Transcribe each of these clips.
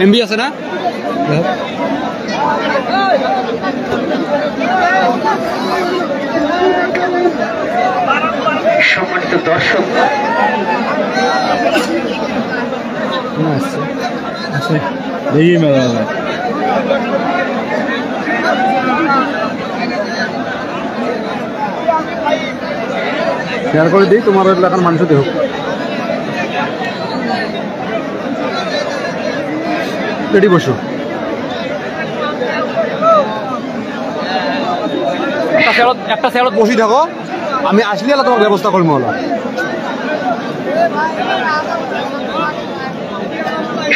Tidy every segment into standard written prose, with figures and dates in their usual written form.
MB আছে না? সম্মানিত দর্শক, শেয়ার করে দিই তোমার এলাকার মানুষ দেখ। রেডি বসো, একটা সেলত বসি থাকো, আমি আসলে তোমার ব্যবস্থা করবো হলো।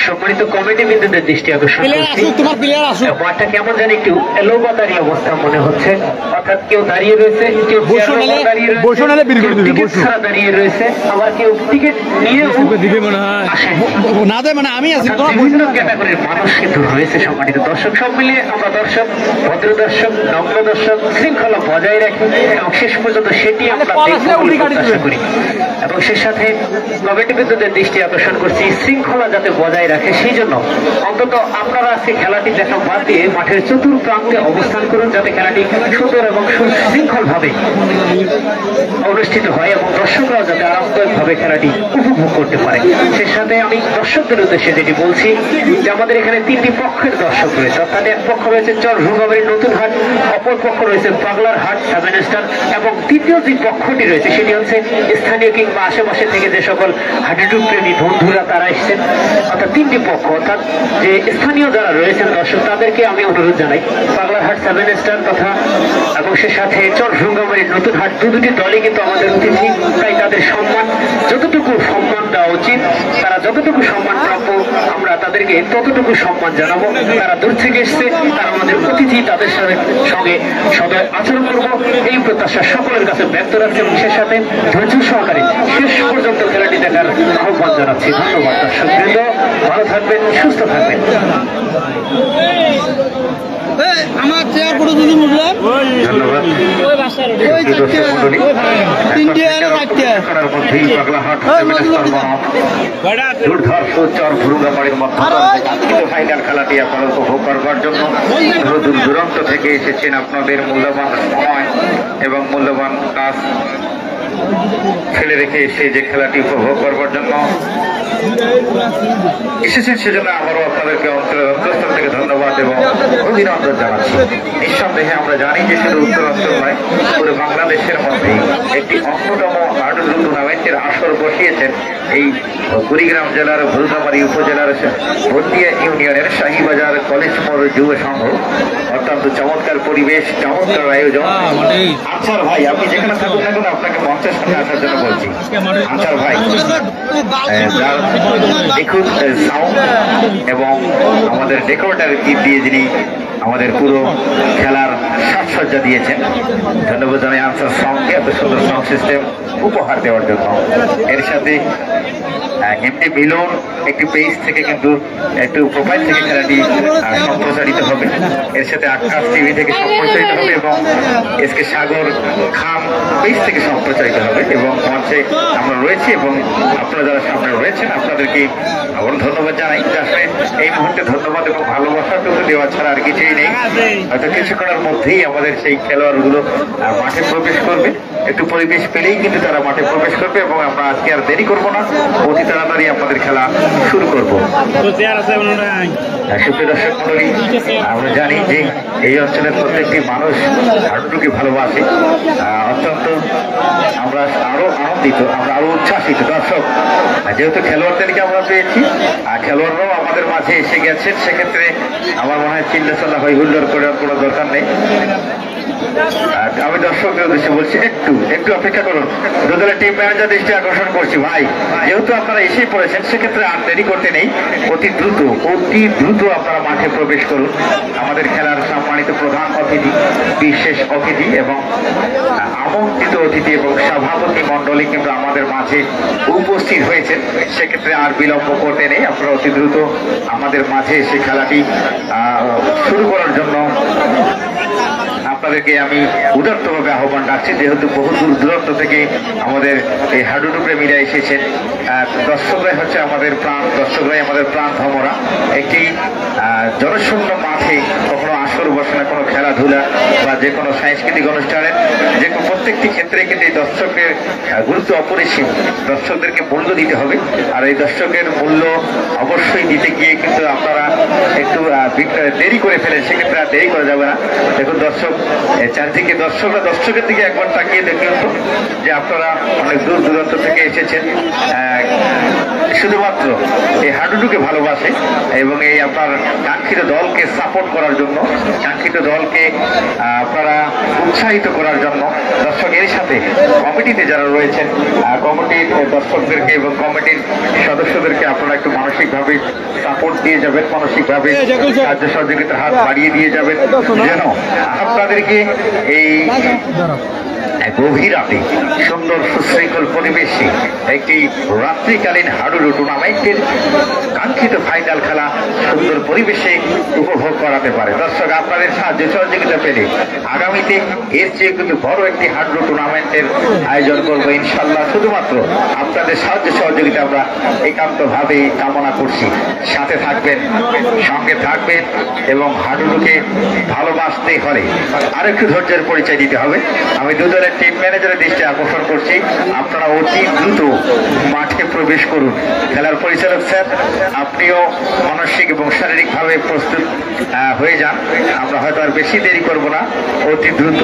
সম্মানিত কমিটি বিন্দুদের দৃষ্টি আকর্ষণ করছি, মাঠটা কেমন জানি একটু এলোপাতারি অবস্থা মনে হচ্ছে, অর্থাৎ কেউ দাঁড়িয়ে রয়েছে, কেউ দাঁড়িয়ে রয়েছে, আবার কেউ টিকিট নিয়ে না দেয়, মানে আমি আছি। বিভিন্ন ক্যাটাগরির মানুষ কিন্তু রয়েছে। সম্মানিত দর্শক, সব মিলিয়ে আমরা দর্শক, ভদ্র দর্শক, নম্র দর্শক, শৃঙ্খলা বজায় রাখি এবং শেষ পর্যন্ত সেটি আমরা প্রত্যাশা করি। এবং সে সাথে কমিটি বিন্দুদের দৃষ্টি আকর্ষণ করছি, শৃঙ্খলা যাতে বজায় রাখে, সেই জন্য অন্তত আপনারা আজকে খেলাটি দেখা বাদ দিয়ে মাঠের চতুর্প্রান্তে অবস্থান করুন, যাতে খেলাটি সুন্দর এবং সুশৃঙ্খল ভাবে অনুষ্ঠিত হয় এবং দর্শকরাও যাতে আরামদায়কভাবে খেলাটি উপভোগ করতে পারে। সে সাথে আমি দর্শকদের উদ্দেশ্যে যেটি বলছি যে আমাদের এখানে তিনটি পক্ষের দর্শক রয়েছে, অর্থাৎ এক পক্ষ রয়েছে চরভুঙ্গাবাড়ির নতুন হাট, অপর পক্ষ রয়েছে পাগলার হাট 7 স্টার, এবং তৃতীয় যে পক্ষটি রয়েছে সেটি হচ্ছে স্থানীয় কিংবা আশেপাশে থেকে যে সকল হাডুডু প্রেমী বন্ধুরা তারা এসেছেন। অর্থাৎ তিনটি পক্ষ, অর্থাৎ যে স্থানীয় যারা রয়েছেন দর্শক, তাদেরকে আমি অনুরোধ জানাই পাগলার হাট 7 স্টার তথা এবং সে সাথে চরভুঙ্গাবাড়ির নতুন হাট দুটি দলই কিন্তু আমাদের অতিথি, তাই তাদের সম্মান যতটুকু সম্মান দেওয়া উচিত, তারা যতটুকু সম্মান প্রাপ্য আমরা তাদেরকে ততটুকু সম্মান জানাবো। তারা দূর থেকে এসছে, তারা আমাদের অতিথি, তাদের সঙ্গে সদয় আচরণ করবো এই প্রত্যাশা সকলের কাছে ব্যক্ত রাখছে এবং সে সাথে ধৈর্য সহকারে শেষ পর্যন্ত খেলাটি দেখার আহ্বান জানাচ্ছি। ধন্যবাদ দর্শকবৃন্দ, ভালো থাকবেন, সুস্থ থাকবেন। আমার চেয়ার করে যদি বুঝলাম ধন্যবাদ। ফাইনাল খেলাটি আপনারা উপভোগ করবার জন্য দূর দূরান্ত থেকে এসেছেন, আপনাদের মূল্যবান সময় এবং মূল্যবান কাজ ফেলে রেখে এসে যে খেলাটি উপভোগ করবার জন্য এসেছেন, সেজন্য আবারও আপনাদেরকে অন্তঃস্থল থেকে ধন্যবাদ এবং অভিনন্দন জানাচ্ছি। নিঃসন্দেহে আমরা জানি যে শুধু উত্তরাঞ্চল নয়, পুরো বাংলাদেশের মধ্যে একটি অন্যতম হাডুডু টুর্নামেন্টের আসর বসিয়েছেন এই কুড়িগ্রাম জেলার ভুলগামারী উপজেলার বন্দিয়া ইউনিয়নের শাহীবাজার কলেজ মোড় যুব সংঘ। অত্যন্ত চমৎকার পরিবেশ, চমৎকার আয়োজন। আনসার ভাই, আপনি যেখানে থাকুন না কেন, আপনাকে মঞ্চের সামনে আসার জন্য বলছি। আনসার ভাই, দেখুন সাউন্ড এবং আমাদের ডেকোরেটর কিট দিয়ে যিনি আমাদের পুরো খেলার সাজসজ্জা দিয়েছেন, ধন্যবাদ জানাই আনসার সঙ্গে এত সুন্দর সাউন্ড সিস্টেম উপহার দেওয়ার জন্য। এর সাথে এমনি মিলন একটি পেজ থেকে কিন্তু একটু প্রোফাইল থেকে খেলাটি সম্প্রচারিত হবে, এর সাথে আকাশ টিভি থেকে সম্প্রচারিত হবে এবং এসকে সাগর খান পেজ থেকে সম্প্রচারিত হবে এবং মঞ্চে আমরা রয়েছি এবং আপনারা যারা সামনে রয়েছেন আপনাদেরকে আবার ধন্যবাদ জানাই। আসলে এই মুহূর্তে ধন্যবাদ এবং ভালোবাসাটুকু দেওয়া ছাড়া আর কিছুই নেই। হয়তো কিছুক্ষণের মধ্যেই আমাদের সেই খেলোয়াড়গুলো মাঠে প্রবেশ করবে, একটু পরিবেশ পেলেই কিন্তু তারা মাঠে প্রবেশ করবে এবং আমরা আজকে আর দেরি করবো না, অতি তাড়াতাড়ি আমাদের খেলা শুরু করবো। সুপ্রিয় দর্শক মন্ডলী, আমরা জানি যে এই অঞ্চলের প্রত্যেকটি মানুষ হাডুডুকে ভালোবাসে, অত্যন্ত আমরা আরো আনন্দিত, আমরা আরো উচ্ছ্বাসিত। দর্শক, যেহেতু খেলোয়াড়দেরকে আমরা পেয়েছি আর খেলোয়াড়রাও আমাদের মাঝে এসে গেছেন, সেক্ষেত্রে আমার মনে হয় চিল্লাচাল্লা হই হুল্লোড় করার কোনো দরকার নেই। আমি দর্শকদের উদ্দেশ্যে বলছি একটু অপেক্ষা করুন। দুদলের টিম ম্যানেজার দৃষ্টি আকর্ষণ করছি, ভাই যেহেতু আপনারা এসেই পড়েছেন সেক্ষেত্রে আর দেরি করতে নেই, অতি দ্রুত আপনারা মাঠে প্রবেশ করুন। আমাদের খেলার সম্মানিত প্রধান অতিথি, বিশেষ অতিথি এবং আমন্ত্রিত অতিথি এবং সভাপতি মন্ডলী কিন্তু আমাদের মাঝে উপস্থিত হয়েছেন, সেক্ষেত্রে আর বিলম্ব করতে নেই। আপনারা অতি দ্রুত আমাদের মাঝে এসে খেলাটি শুরু করার জন্য আপনাদেরকে আমি উদারতভাবে আহ্বান রাখছি, যেহেতু বহু দূর দূরান্ত থেকে আমাদের এই হাডুডু প্রেমীরা এসেছেন। দর্শকরাই হচ্ছে আমাদের প্রাণ, দর্শকরাই আমাদের প্রাণ ভ্রমরা। একটি জনশূন্য মাঠে কখনো আসর বসে না, কোনো খেলাধুলা বা যে কোনো সাংস্কৃতিক অনুষ্ঠানের যে প্রত্যেকটি ক্ষেত্রে কিন্তু এই দর্শকের গুরুত্ব অপরিসীম। দর্শকদেরকে মূল্য দিতে হবে, আর এই দর্শকের মূল্য অবশ্যই দিতে গিয়ে কিন্তু আপনারা একটু দেরি করে ফেলেন, সেক্ষেত্রে আর দেরি করা যাবে না। দেখুন দর্শক চারদিকে, দর্শকের দিকে একবার তাকিয়ে দেখুন তো, যে আপনারা অনেক দূর দূরান্ত থেকে এসেছেন শুধুমাত্র এই হাডুডুকে ভালোবাসে এবং এই আপনার কাঙ্ক্ষিত দলকে সাপোর্ট করার জন্য, কাঙ্ক্ষিত দলকে আপনারা উৎসাহিত করার জন্য। দর্শক এর সাথে কমিটিতে যারা রয়েছেন, কমিটির দর্শকদেরকে এবং কমিটির সদস্যদেরকে আপনারা একটু মানসিকভাবে সাপোর্ট দিয়ে যাবেন, মানসিকভাবে সাহায্য সহযোগিতার হাত বাড়িয়ে দিয়ে যাবেন, যেন আপনাদেরকে এই গভীর রাতে সুন্দর সুশৃঙ্খল পরিবেশে একটি রাত্রিকালীন হাডুডু টুর্নামেন্টের কাঙ্ক্ষিত ফাইনাল খেলা সুন্দর পরিবেশে উপভোগ করাতে পারে। দর্শক আপনাদের সাহায্য সহযোগিতা পেলে আগামীতে এর চেয়ে কিন্তু বড় একটি হাডুডু টুর্নামেন্টের আয়োজন করবো ইনশাল্লাহ। শুধুমাত্র আপনাদের সাহায্য সহযোগিতা আমরা একান্তভাবে কামনা করছি। সাথে থাকবেন, সঙ্গে থাকবেন এবং হাডুডুকে ভালোবাসতে হলে আরেকটু ধৈর্যের পরিচয় দিতে হবে। আমি দুদলের টিম ম্যানেজারের দৃষ্টি আকর্ষণ করছি, আপনারা অতি দ্রুত মাঠে প্রবেশ করুন। খেলার পরিচালক স্যার, আপনিও মানসিক এবং শারীরিকভাবে প্রস্তুত হয়ে যান। আমরা হয়তো আর বেশি দেরি করব না, অতি দ্রুত,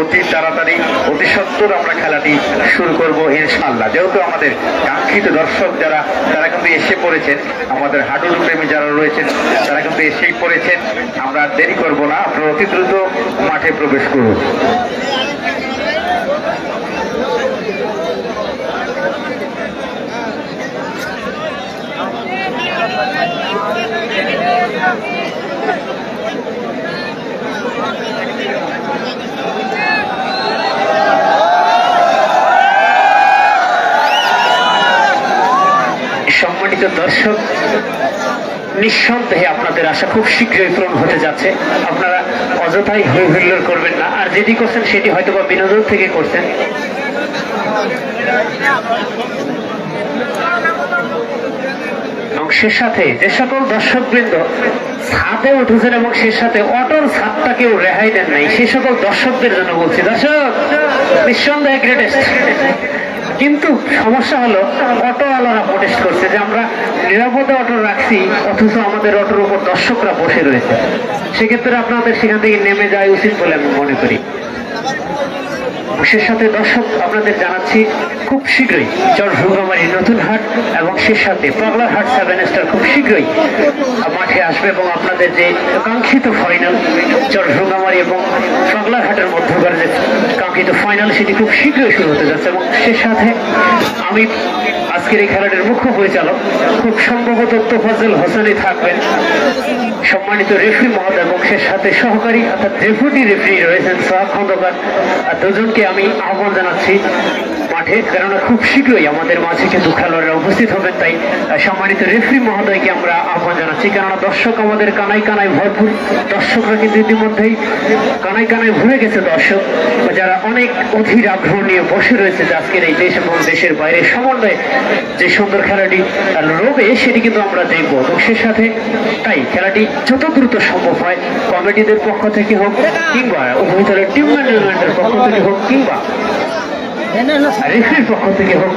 অতি তাড়াতাড়ি, অতি সত্বর আমরা খেলাটি শুরু করব ইনশাআল্লাহ। যেহেতু আমাদের কাঙ্ক্ষিত দর্শক যারা, তারা কিন্তু এসে পড়েছেন, আমাদের হাডুডু প্রেমী যারা রয়েছেন তারা কিন্তু এসেই পড়েছেন। আমরা দেরি করব না, আপনারা অতি দ্রুত মাঠে প্রবেশ করুন। সম্মানিত দর্শক, নিঃসন্দেহে আপনাদের আশা খুব শীঘ্রই পূরণ হতে যাচ্ছে। আপনারা অযথাই হই হুল্লোড় করবেন না, আর যেটি করছেন সেটি হয়তো বা বিনোদন থেকে করছেন। এবং সে সাথে যে সকল দর্শকবৃন্দ ছাদে উঠেছেন এবং সে সাথে অটোর ছাদটাকেও রেহাই দেন নাই, সে সকল দর্শকদের জন্য বলছি, দর্শক নিঃসন্দেহে গ্রেটেস্ট। কিন্তু সমস্যা হলো অটোওয়ালারা প্রোটেস্ট করছে যে আমরা নিরাপদে অটো রাখছি, অথচ আমাদের অটোর উপর দর্শকরা বসে রয়েছে। সেক্ষেত্রে আপনাদের সেখান থেকে নেমে যাওয়া উচিত বলে আমি মনে করি। সে সাথে দর্শক আপনাদের জানাচ্ছি, খুব শীঘ্রই চরভুঙ্গামারী নতুন হাট এবং সে সাথে পাগলার হাট 7 স্টার খুব শীঘ্রই মাঠে আসবে এবং আপনাদের যে কাঙ্ক্ষিত ফাইনাল চরভুঙ্গামারী এবং পাগলার হাটের মধ্যকার যে কাঙ্ক্ষিত ফাইনাল, সেটি খুব শীঘ্রই শুরু হতে যাচ্ছে। এবং সে সাথে আমি আজকের এই খেলাটির মুখ্য পরিচালক, খুব সম্ভবত তোফাজ্জল হোসেনই থাকবেন, সম্মানিত রেফারি মহোদয় এবং সে সাথে সহকারী অর্থাৎ ডেপুটি রেফারি রয়েছেন সোহাগ খন্দকার। আর দুজনকে আমি আহ্বান জানাচ্ছি মাঠে, কেননা খুব শীঘ্রই আমাদের মাঝে কিন্তু খেলোয়াড়রা উপস্থিত হবেন। তাই সম্মানিত রেফারি মহোদয়কে আমরা আহ্বান জানাচ্ছি, কেননা দর্শক আমাদের কানায় কানায় ভরপুর। দর্শকরা কিন্তু ইতিমধ্যেই কানায় কানায় ভরে গেছে। দর্শক যারা অনেক অধীর আগ্রহ নিয়ে বসে রয়েছে যে আজকের এই দেশ এবং দেশের বাইরে সমন্বয়ে যে সুন্দর খেলাটি রবে, সেটি কিন্তু আমরা দেখব। এবং সে সাথে তাই খেলাটি যত দ্রুত সম্ভব হয় কমিটিদের পক্ষ থেকে হোক কিংবা উভয় দলের টিম ম্যানেজমেন্টের পক্ষ থেকে হোক কিংবা রেফারির পক্ষ থেকে হোক,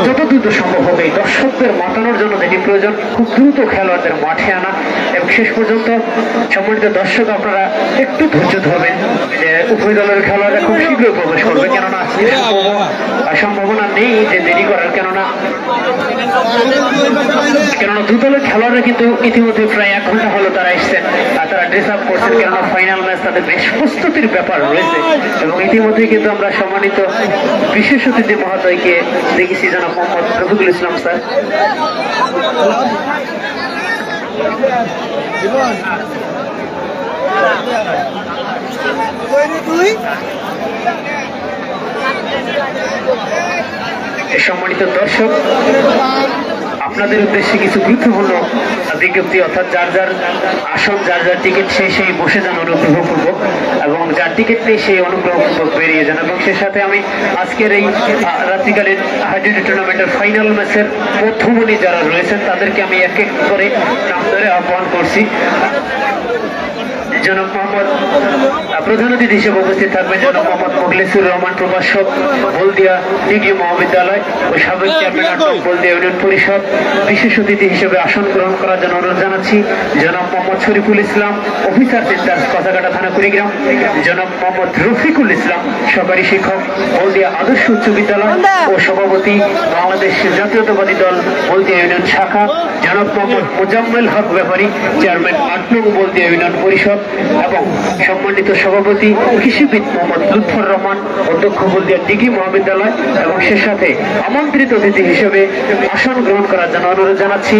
যত দ্রুত সম্ভব হবে এই দর্শকদের মাতানোর জন্য যেটি প্রয়োজন, খুব দ্রুত খেলোয়াড়দের মাঠে আনা। এবং শেষ পর্যন্ত সম্মানিত দর্শক আপনারা একটু ধৈর্য ধরবেন যে উভয় দলের খেলোয়াড়রা খুব শীঘ্রই প্রবেশ করবে, কেননা সম্ভাবনা নেই যে দেরি করার, কেননা দু দলের খেলোয়াড়রা কিন্তু ইতিমধ্যে প্রায় 1 ঘন্টা হলো তারা এসছেন আর তারা ড্রেস আপ করছেন, কেননা ফাইনাল ম্যাচ তাদের বেশ প্রস্তুতির ব্যাপার রয়েছে। এবং ইতিমধ্যে কিন্তু আমরা সম্মানিত বিশেষ অতিথি মহোদয়কে দেখেছি, জনাব মোহাম্মদ রফিকুল ইসলাম স্যার। সম্মানিত দর্শক, আপনাদের উদ্দেশ্যে কিছু গুরুত্বপূর্ণ বিজ্ঞপ্তি, অর্থাৎ যার যার আসন, যার যার টিকিট সেই বসে যান অনুগ্রহপূর্বক, এবং যার টিকিট নেই সেই অনুগ্রহপূর্বক বেরিয়ে যান। এবং সে সাথে আমি আজকের এই রাত্রিকালীন হাইড্রোটি টুর্নামেন্টের ফাইনাল ম্যাচের মধ্যমণি যারা রয়েছেন তাদেরকে আমি এক এক করে নাম ধরে আহ্বান করছি। জনাব মোহাম্মদ প্রধান অতিথি হিসেবে উপস্থিত থাকবেন জনাব মোহাম্মদ মোখলেসুর রহমান, প্রভাষক, হলদিয়া ডিগ্রি মহাবিদ্যালয় ও সাবেক চেয়ারম্যান হলদিয়া ইউনিয়ন পরিষদ। বিশেষ অতিথি হিসেবে আসন গ্রহণ করার জন্য অনুরোধ জানাচ্ছি জনাব মোহাম্মদ শরীফুল ইসলাম, অফিসার ইনচার্জ কচাকাটা থানা কুড়িগ্রাম। জনাব মোহাম্মদ রফিকুল ইসলাম, সরকারি শিক্ষক, হলদিয়া আদর্শ উচ্চ বিদ্যালয় ও সভাপতি বাংলাদেশ জাতীয়তাবাদী দল হলদিয়া ইউনিয়ন শাখা। জনাব মোহাম্মদ মোজাম্মেল হক ব্যাপারী, চেয়ারম্যান ৮ নং হলদিয়া ইউনিয়ন পরিষদ, এবং সম্মানিত সভাপতি কৃষিবিদ মোহাম্মদ লুৎফর রহমান, অধ্যক্ষ হলদিয়া ডিগ্রি মহাবিদ্যালয়। এবং সে সাথে আমন্ত্রিত অতিথি হিসেবে আসন গ্রহণ করার জন্য অনুরোধ জানাচ্ছি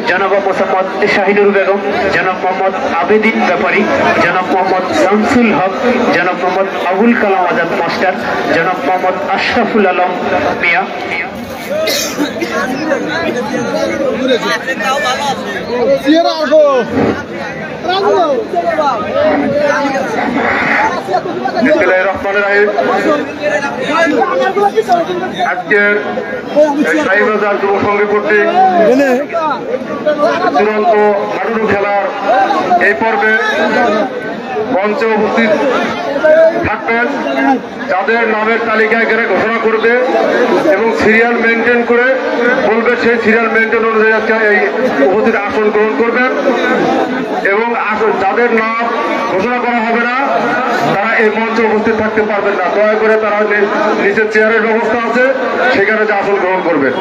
জনাব মোহাম্মদ শাহিনুর বেগম, জনাব মোহাম্মদ আবেদিন ব্যাপারী, জনাব মোহাম্মদ শামসুল হক, জনাব মোহাম্মদ আবুল কালাম আজাদ মাস্টার, জনাব মোহাম্মদ আশরাফুল আলম মিয়া। আজকের শাহীবাজার যুব সংঘ কর্তৃক চূড়ান্ত হাডুডু খেলার এই পর্বে মঞ্চে উপস্থিত থাকবেন যাদের নামের তালিকায় করে ঘোষণা করবে এবং সিরিয়াল মেনটেন করে বলবে, সেই সিরিয়াল মেনটেন অনুযায়ী আজকে এই উপস্থিত আসন গ্রহণ করবেন। এবং যাদের নাম ঘোষণা করা হবে না তারা এই মঞ্চে উপস্থিত থাকতে পারবেন না। দয়া করে তারা নিচের চেয়ারের ব্যবস্থা আছে, সেখানে যে আসন গ্রহণ করবেন।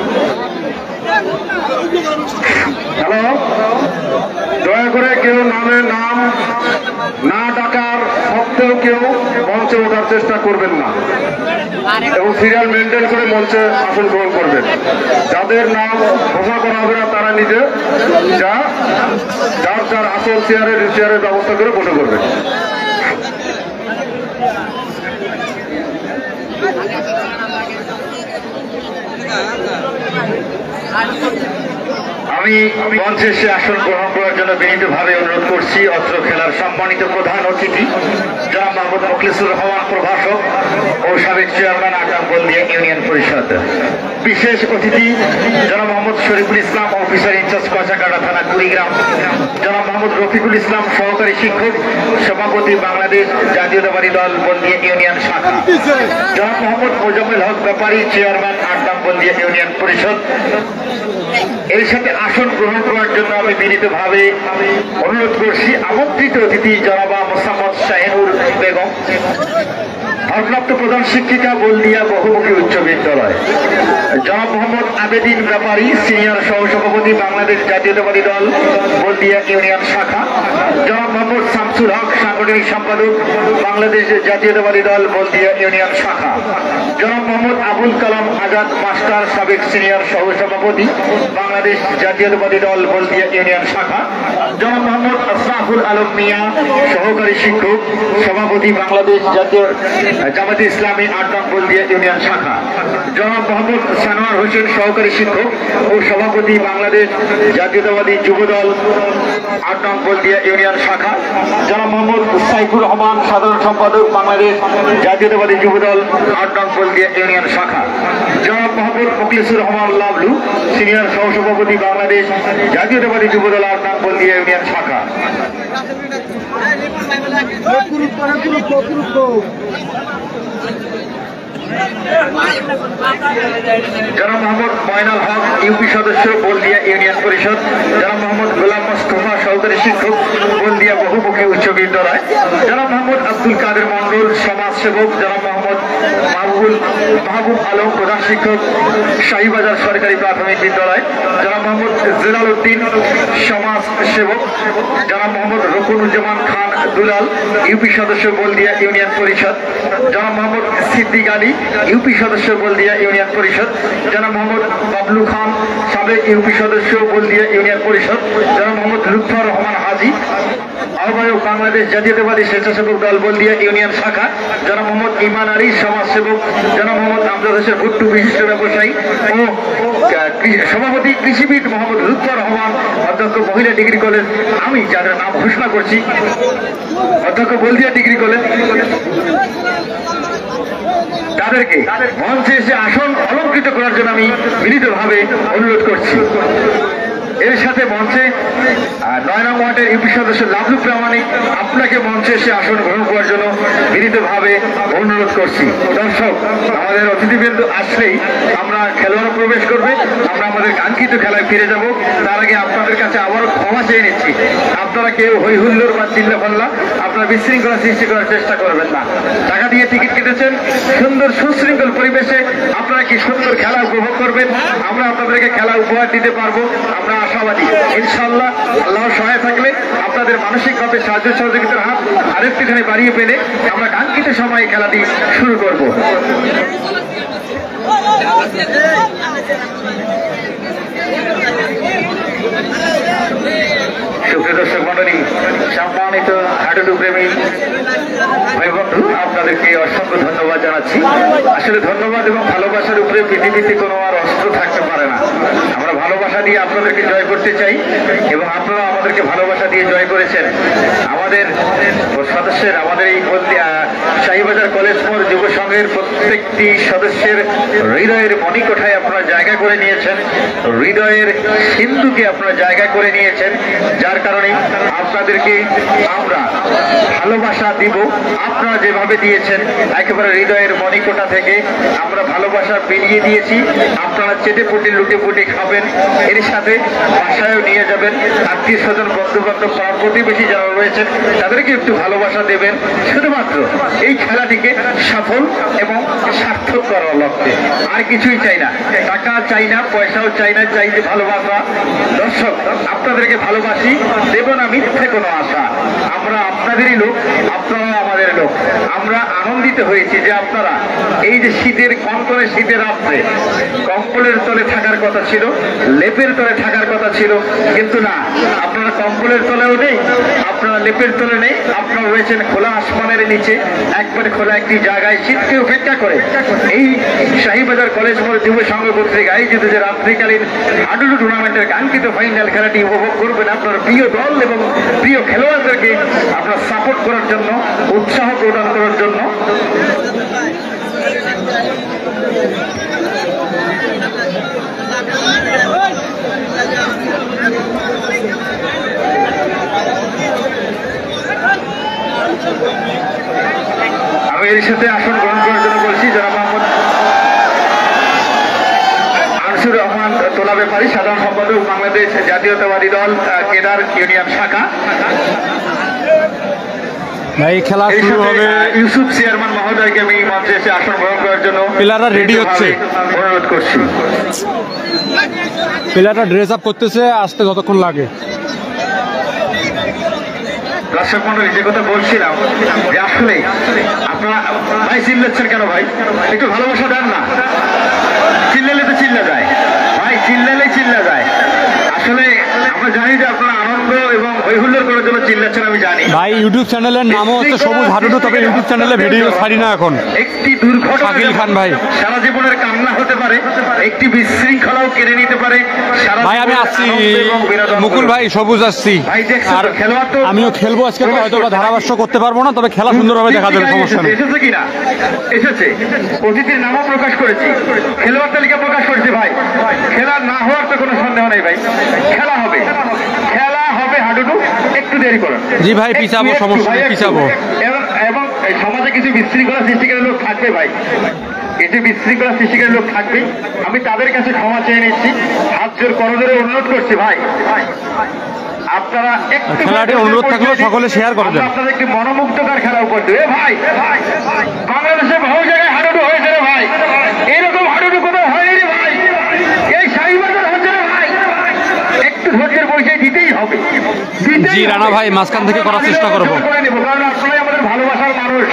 হ্যালো, দয়া করে কেউ নামের নাম না ডাকার সত্ত্বেও কেউ মঞ্চে ওঠার চেষ্টা করবেন না এবং সিরিয়াল মেনটেন করে মঞ্চে আসন গ্রহণ করবেন। যাদের নাম ঘোষণা করা হবে না তারা নিজে যার যার আসন চেয়ারের ব্যবস্থা করে বসে করবেন। আমি মঞ্চে এসে আসন গ্রহণ করার জন্য বিনীতভাবে অনুরোধ করছি অত্র খেলার সম্মানিত প্রধান অতিথি জনাব মোহাম্মদ মোখলেসুর রহমান, প্রভাষক ও সাবেক চেয়ারম্যান ৮ নং হলদিয়া ইউনিয়ন পরিষদ। বিশেষ অতিথি জনাব মোহাম্মদ শরীফুল ইসলাম, অফিসার ইনচার্জ কচাকাটা থানা কুড়িগ্রাম। জনাব মোহাম্মদ রফিকুল ইসলাম, সহকারী শিক্ষক, সভাপতি বাংলাদেশ জাতীয়তাবাদী দল হলদিয়া ইউনিয়ন শাখা। জনাব মোহাম্মদ মোজাম্মেল হক ব্যাপারী, চেয়ারম্যান ৮ নং হলদিয়া ইউনিয়ন পরিষদ। এর সাথে আসন গ্রহণ করার জন্য আমি বিনীতভাবে অনুরোধ করছি আমন্ত্রিত অতিথি জনাবা মোসাম্মদ শাহিনুর বেগম, ভারপ্রাপ্ত প্রধান শিক্ষিকা হলদিয়া বহুমুখী উচ্চ বিদ্যালয়। জনাব মোহাম্মদ আবেদিন ব্যাপারী, সিনিয়র সহসভাপতি বাংলাদেশ জাতীয়তাবাদী দল হলদিয়া ইউনিয়ন শাখা। জনাব মোহাম্মদ শামসুল হক, সাংগঠনিক সম্পাদক বাংলাদেশ জাতীয়তাবাদী দল হলদিয়া ইউনিয়ন শাখা। জনাব মোহাম্মদ আবুল কালাম আজাদ মাস্টার, সাবেক সিনিয়র সহসভাপতি বাংলাদেশ জাতীয়তাবাদী দল হলদিয়া ইউনিয়ন শাখা। জনাব মোহাম্মদ আশরাফুল আলম মিয়া, সহকারী শিক্ষক, সভাপতি বাংলাদেশ জাতীয় জামাতে ইসলামী ৮ নং হলদিয়া ইউনিয়ন শাখা। জনাব মোহাম্মদ সানোয়ার হোসেন, সহকারী শিক্ষক ও সভাপতি বাংলাদেশ জাতীয়তাবাদী যুবদল ৮ নং হলদিয়া ইউনিয়ন শাখা। জনাব মোহাম্মদ সাইফুর রহমান, সাধারণ সম্পাদক বাংলাদেশ জাতীয়তাবাদী যুবদল ৮ নং হলদিয়া ইউনিয়ন শাখা। জনাব মোহাম্মদ মোখলেসুর রহমান লাভলু, সিনিয়র সহসভাপতি বাংলাদেশ জাতীয়তাবাদী যুবদল ৮ নং হলদিয়া ইউনিয়ন শাখা। জনাব মোহাম্মদ ময়নাল হক, ইউপি সদস্য হলদিয়া ইউনিয়ন পরিষদ। জনাব মোহাম্মদ গোলাম মোস্তফা, সহকারী শিক্ষক হলদিয়া বহুমুখী উচ্চ বিদ্যালয়। জনাব মোহাম্মদ আব্দুল কাদের মন্ডল, সমাজসেবক। জনাব মোহাম্মদ মাহবুব আলম, প্রধান শিক্ষক শাহীবাজার সরকারি প্রাথমিক বিদ্যালয়। জনাব মোহাম্মদ জেলাল উদ্দিন, সমাজ সেবক। জনাব মোহাম্মদ রকুনুজ্জামান খান দুলাল, ইউপি সদস্য হলদিয়া ইউনিয়ন পরিষদ। জনাব মোহাম্মদ সিদ্দিক আলী, ইউপি সদস্য হলদিয়া ইউনিয়ন পরিষদ। জনাব মোহাম্মদ বাবলু খান, সাবেক ইউপি সদস্য হলদিয়া ইউনিয়ন পরিষদ। জনাব মোহাম্মদ লুৎফর রহমান হাজি, আহ্বায়ক বাংলাদেশ জাতীয়তাবাদী স্বেচ্ছাসেবক দল হলদিয়া ইউনিয়ন শাখা। জনাব মোহাম্মদ ইমান আলী, সমাজসেবক। জনাব মোহাম্মদ আমজাদ হোসেন ভুট্টু, বিশিষ্ট ব্যবসায়ী ও সভাপতি কৃষিবিদ মোহাম্মদ লুৎফর রহমান, অধ্যক্ষ মহিলা ডিগ্রি কলেজ, আমি যাদের নাম ঘোষণা করছি, অধ্যক্ষ বলদিয়া ডিগ্রি কলেজ, তাদেরকে মঞ্চে এসে আসন অলঙ্কৃত করার জন্য আমি বিনীতভাবে অনুরোধ করছি। এর সাথে মঞ্চে 9 নং ওয়ার্ডের ইউপি সদস্য লাভলু প্রামাণিক, আপনাকে মঞ্চে এসে আসন গ্রহণ করার জন্য বিনীতভাবে অনুরোধ করছি। দর্শক, আমাদের অতিথিবৃন্দ আসলেই আমরা খেলোয়াড় প্রবেশ করবে, আমরা আমাদের কাঙ্ক্ষিত খেলায় ফিরে যাব। তার আগে আপনাদের কাছে আবারও ক্ষমা চেয়ে নিচ্ছি, আপনারা কেউ হই হুল্লোড় বা চিল্লা ফাল্লা আপনারা বিশৃঙ্খলা সৃষ্টি করার চেষ্টা করবেন না। টাকা দিয়ে টিকিট কেটেছেন, সুন্দর সুশৃঙ্খল পরিবেশে আপনারা কি সুন্দর খেলা উপভোগ করবেন, আমরা আপনাদেরকে খেলা উপহার দিতে পারবো, আমরা আশাবাদী। ইনশাআল্লাহ আল্লাহর সহায় থাকলে আপনাদের মানসিকভাবে সাহায্য সহযোগিতার হাত আরেকটিখানে বাড়িয়ে পেলে আমরা কাঙ্ক্ষিত সময়ে খেলাটি শুরু করব। সুপ্রিয় দর্শক মন্ডলী, সম্মানিত হাডুডু প্রেমী ভাই বন্ধু, আপনাদেরকে অসংখ্য ধন্যবাদ জানাচ্ছি। আসলে ধন্যবাদ এবং ভালোবাসার উপরে পৃথিবীতে কোনো আর অস্ত্র থাকতে পারে না। আমরা ভালোবাসা দিয়ে আপনাদেরকে জয় করতে চাই এবং আপনারা আমাদেরকে ভালোবাসা দিয়ে জয় করেছেন। আমাদের সদস্যের, আমাদের এই শাহীবাজার কলেজ মোড় যুব সংঘের প্রত্যেকটি সদস্যের হৃদয়ের মণিকোঠায় আপনারা জায়গা করে নিয়েছেন, হৃদয়ের সিন্ধুকে আপনারা জায়গা করে নিয়েছেন, যার কারণে আপনাদেরকে আমরা ভালোবাসা দিব। আপনারা যেভাবে দিয়েছেন একেবারে হৃদয়ের মণিকোঠা থেকে আমরা ভালোবাসা বিলিয়ে দিয়েছি। আপনারা চেটে পুটে লুটে পুটে খাবেন, এর সাথে বাসায়ও নিয়ে যাবেন, আত্মীয় স্বজন বন্ধু বান্ধব পাড়া প্রতিবেশী যারা রয়েছেন তাদেরকে একটু ভালোবাসা দেবেন, শুধুমাত্র এই খেলাটিকে সফল এবং সার্থক করার লক্ষ্যে। আর কিছুই চাই না, টাকা চাই না, পয়সাও চাই না, চাই যে ভালোবাসা। দর্শক, আপনাদেরকে ভালোবাসি, দেব না মিথ্যে কোনো আশা। আমরা আপনাদেরই লোক, আপনারা আমাদের লোক। আমরা আনন্দিত হয়েছি যে আপনারা এই যে শীতের কনকনে শীতের রাত্রে কম্বলের তলে থাকার কথা ছিল, লেপের তলে থাকার কথা ছিল, কিন্তু না, আপনারা কম্বলের তলেও নেই, আপনারা লেপের তলে নেই, আপনারা রয়েছেন খোলা আসমানের নিচে, একবারে খোলা একটি জায়গায় শীতকে উপেক্ষা করে এই শাহীবাজার কলেজ মোড় যুব সংঘ কর্তৃক আয়োজিত যে রাত্রিকালীন হাডুডু টুর্নামেন্টের কাঙ্ক্ষিত ফাইনাল খেলাটি উপভোগ করবেন। আপনার প্রিয় দল এবং প্রিয় খেলোয়াড়দেরকে আপনার সাপোর্ট করার জন্য, উৎসাহ প্রদান করার জন্য আমি এর সাথে আসন গ্রহণ করার জন্য বলছি জনাব মোহাম্মদ আনসুর রহমান তোলা ব্যাপারী, সাধারণ সম্পাদক, বাংলাদেশ জাতীয়তাবাদী দল কেদার ইউনিয়ন শাখা। খেলা শুরু হবে। ইউসুফ চেয়ারম্যান মহোদয়কে আমি মঞ্চে এসে আসন গ্রহণ করার জন্য প্লেয়াররা রেডি হচ্ছে, অনুরোধ করছি। প্লেয়াররা ড্রেস আপ করতেছে, আসতে যতক্ষণ লাগে। দর্শক মন্ডলী, যে কথা বলছিলাম যে আসলে আপনারা ভাই চিল্লাচ্ছেন কেন? ভাই একটু ভালোবাসা দেন না, চিল্লালে তো চিল্লা যায় ভাই, চিল্লালেই চিল্লা যায়। আসলে আমরা জানি যে আপনারা আনন্দ এবং হৈহুল্লোড় করার জন্য চিল্লাচ্ছেন, আমি জানি ভাই। ইউটিউব চ্যানেলের নামও হচ্ছে সবুজ হাডুডু, তবে ইউটিউব চ্যানেলে ভিডিও ছাড়ি না এখন। একটি দুর্ঘটনা শাকিল খান ভাই, সারা জীবনের কান্না হতে পারে, একটি বিশৃঙ্খলাও কেড়ে নিতে পারে ভাই। আমি আসছি, মুকুল ভাই, সবুজ আসছি, আর আমিও খেলবো আজকে। হয়তো ধারাভাষ্য করতে পারবো না, তবে খেলা সুন্দরভাবে দেখা যাবে, সমস্যা নেই। এসেছে কিনা? এসেছে, অতিথির নামও প্রকাশ করেছি, খেলোয়াড় তালিকা প্রকাশ করেছি ভাই। খেলা না হওয়ার তো কোনো সন্দেহ নেই ভাই, খেলা হবে, খেলা হবে হাডুডু। একটু দেরি করুন জি ভাই, পিছাবো, সমস্যা নেই, পিছাবো। এবং সমাজে কিছু বিশৃঙ্খলা সৃষ্টিকারী লোক থাকবে ভাই, কিছু বিশৃঙ্খলা সৃষ্টিকারী লোক থাকবে। আমি তাদের কাছে ক্ষমা চেয়ে নিচ্ছি, হাত জোর করজোরে অনুরোধ করছি ভাই, আপনারা একটু খেলাটি অনুরোধ থাকলেও সকলে শেয়ার করে দেন। আপনাদের একটি মনোমুগ্ধকর খেলা উপহার দেবে ভাই। বাংলাদেশে বহু জায়গায় হাডুডু হয়েছে রে ভাই, এইরকম হাডুডু কোথাও হয়নি রে ভাই, এই শাহীবাজার হচ্ছে রে ভাই। একটু ধৈর্যের পরিচয় দিতেই হবে। জি রানা ভাই, মাঝখান থেকে করার চেষ্টা করবো, কারণ আপনারাই আমাদের ভালোবাসার মানুষ।